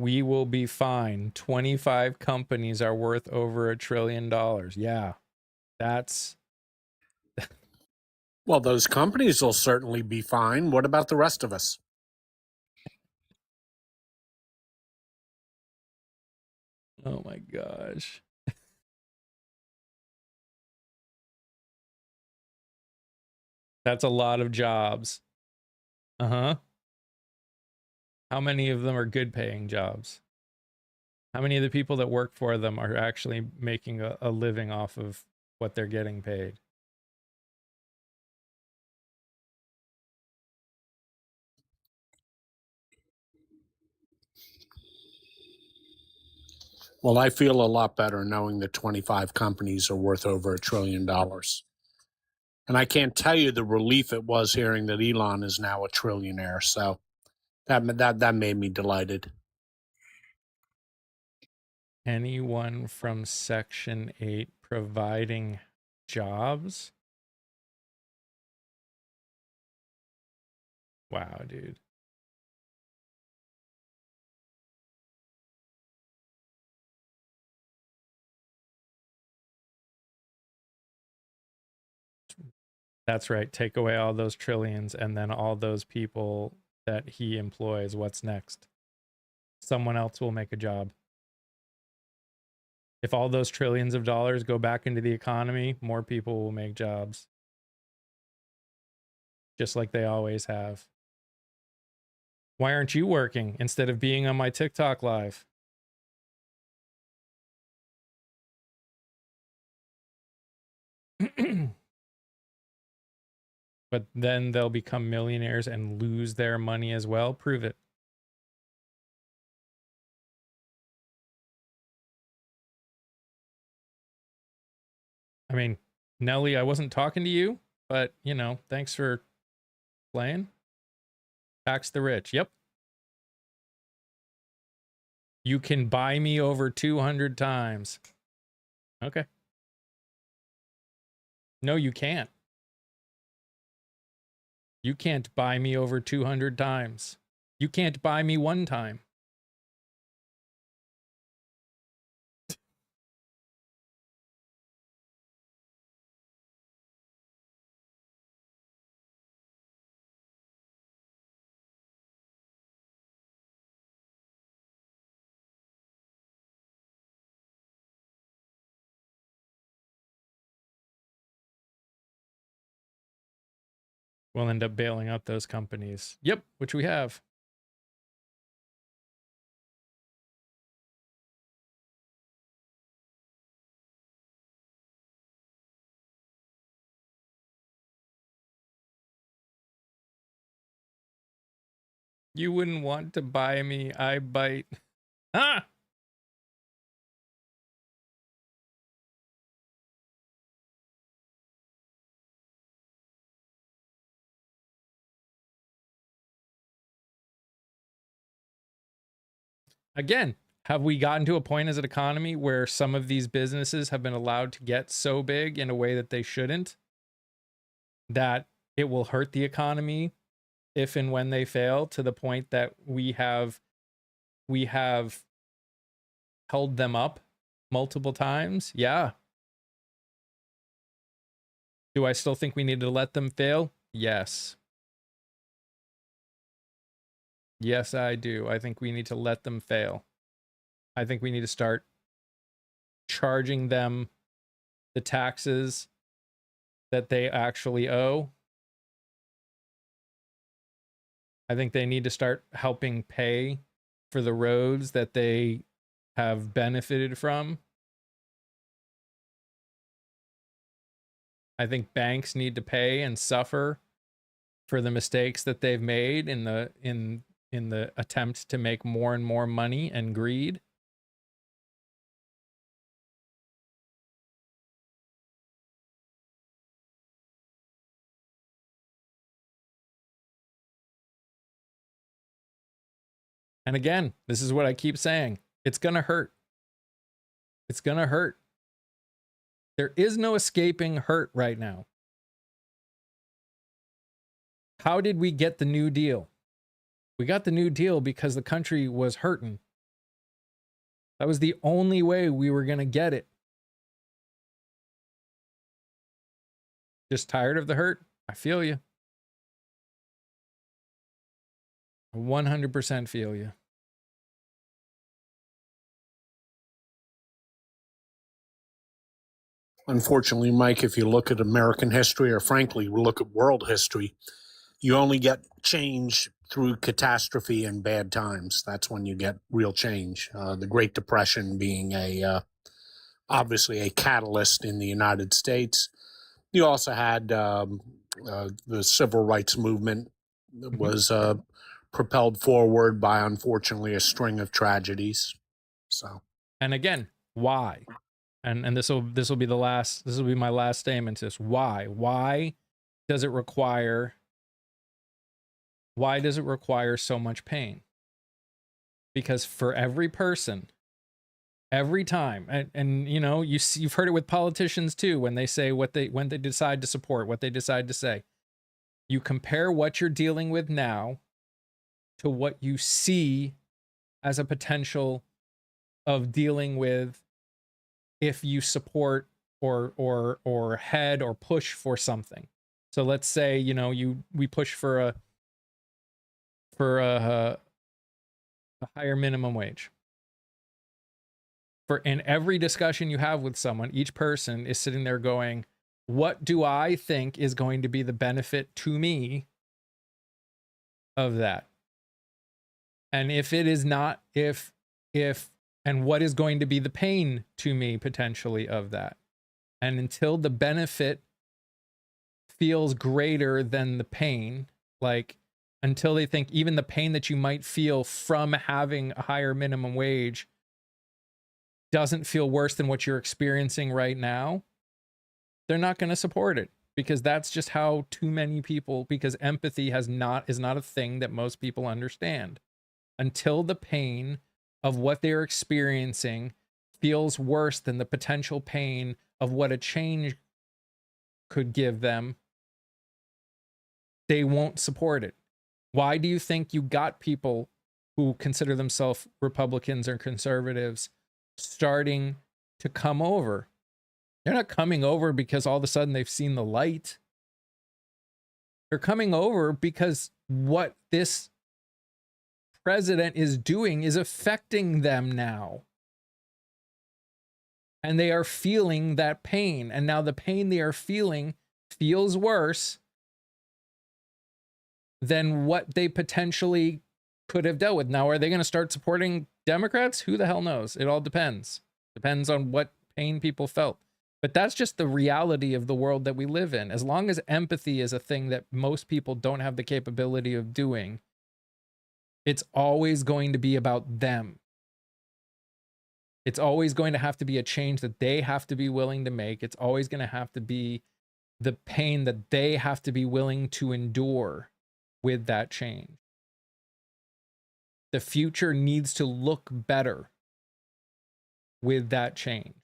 Speaker 1: We will be fine. 25 companies are worth over $1 trillion. Yeah, that's...
Speaker 3: Well, those companies will certainly be fine. What about the rest of us?
Speaker 1: Oh my gosh. That's a lot of jobs. Uh-huh. How many of them are good paying jobs? How many of the people that work for them are actually making a living off of what they're getting paid?
Speaker 3: Well, I feel a lot better knowing that 25 companies are worth over $1 trillion. And I can't tell you the relief it was hearing that Elon is now a trillionaire. So that made me delighted.
Speaker 1: Anyone from Section 8 providing jobs? Wow, dude. That's right. Take away all those trillions, and then all those people that he employs, what's next? Someone else will make a job. If all those trillions of dollars go back into the economy, more people will make jobs. Just like they always have. Why aren't you working instead of being on my TikTok live? But then they'll become millionaires and lose their money as well. Prove it. I mean, Nelly, I wasn't talking to you, but, you know, thanks for playing. Tax the rich. Yep. You can buy me over 200 times. Okay. No, you can't. You can't buy me over 200 times. You can't buy me one time. We'll end up bailing out those companies. Yep, which we have. You wouldn't want to buy me, I bite. Ah! Again, have we gotten to a point as an economy where some of these businesses have been allowed to get so big in a way that they shouldn't, that it will hurt the economy if and when they fail, to the point that we have held them up multiple times? Yeah. Do I still think we need to let them fail? Yes. Yes, I do. I think we need to let them fail. I think we need to start charging them the taxes that they actually owe. I think they need to start helping pay for the roads that they have benefited from. I think banks need to pay and suffer for the mistakes that they've made in the attempt to make more and more money and greed. And again, this is what I keep saying. It's going to hurt. It's going to hurt. There is no escaping hurt right now. How did we get the New Deal? We got the New Deal because the country was hurting. That was the only way we were going to get it. Just tired of the hurt? I feel you. I 100% feel you.
Speaker 3: Unfortunately, Mike, if you look at American history, or frankly, look at world history, you only get change through catastrophe and bad times. That's when you get real change. The Great Depression being obviously a catalyst in the United States. You also had the civil rights movement that was propelled forward by, unfortunately, a string of tragedies. So,
Speaker 1: and again, why? And this will be my last statement to this. Why does it require so much pain? Because for every person, every time, and you know, you've heard it with politicians too, when they say when they decide to support, what they decide to say. You compare what you're dealing with now to what you see as a potential of dealing with if you support or head or push for something. So let's say, you know, we push for for a higher minimum wage. For in every discussion you have with someone, each person is sitting there going, what do I think is going to be the benefit to me of that? And if it is not, and what is going to be the pain to me potentially of that? And until the benefit feels greater than the pain, like until they think even the pain that you might feel from having a higher minimum wage doesn't feel worse than what you're experiencing right now, they're not going to support it, because that's just how too many people, because empathy is not a thing that most people understand. Until the pain of what they're experiencing feels worse than the potential pain of what a change could give them, they won't support it. Why do you think you got people who consider themselves Republicans or conservatives starting to come over? They're not coming over because all of a sudden they've seen the light. They're coming over because what this president is doing is affecting them now. And they are feeling that pain. And now the pain they are feeling feels worse than what they potentially could have dealt with. Now, are they going to start supporting Democrats? Who the hell knows? It all depends. Depends on what pain people felt. But that's just the reality of the world that we live in. As long as empathy is a thing that most people don't have the capability of doing, it's always going to be about them. It's always going to have to be a change that they have to be willing to make. It's always going to have to be the pain that they have to be willing to endure with that change. The future needs to look better with that change.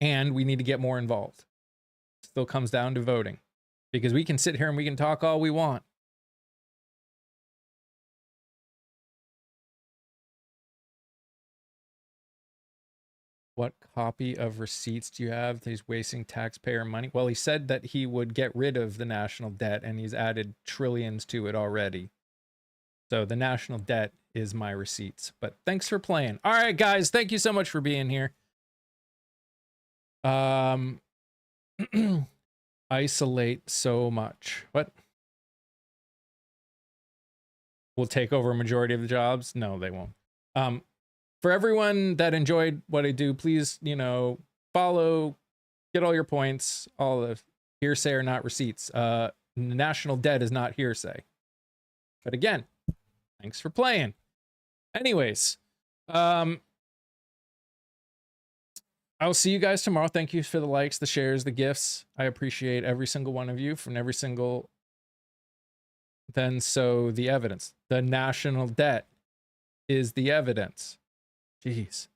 Speaker 1: And we need to get more involved. Still comes down to voting, because we can sit here and we can talk all we want. What copy of receipts do you have that he's wasting taxpayer money? Well, he said that he would get rid of the national debt, and he's added trillions to it already. So the national debt is my receipts. But thanks for playing. All right, guys, thank you so much for being here. Isolate so much. What? Will take over a majority of the jobs? No, they won't. For everyone that enjoyed what I do, please, follow, get all your points, all the hearsay are not receipts. National debt is not hearsay. But again, thanks for playing. Anyways, I'll see you guys tomorrow. Thank you for the likes, the shares, the gifts. I appreciate every single one of you from every single. Then so the evidence. The national debt is the evidence. Jeez.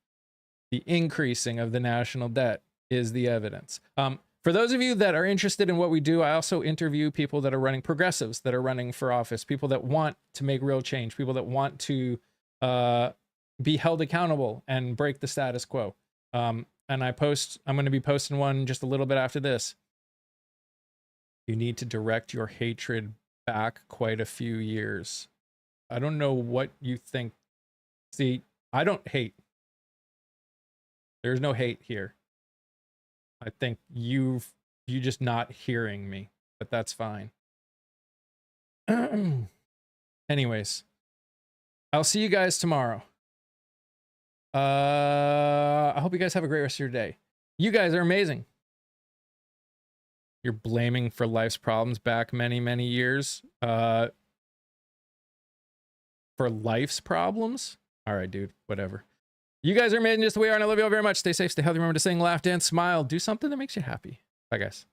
Speaker 1: The increasing of the national debt is the evidence. For those of you that are interested in what we do, I also interview people that are running, progressives that are running for office, people that want to make real change, people that want to be held accountable and break the status quo. And I'm going to be posting one just a little bit after this. You need to direct your hatred back quite a few years. I don't know what you think. See, I don't hate. There's no hate here. I think you just not hearing me, but that's fine. Anyways, I'll see you guys tomorrow. I hope you guys have a great rest of your day. You guys are amazing. You're blaming for life's problems back many, many years. For life's problems? All right, dude, whatever. You guys are amazing just the way you are, and I love you all very much. Stay safe, stay healthy. Remember to sing, laugh, dance, smile. Do something that makes you happy. Bye, guys.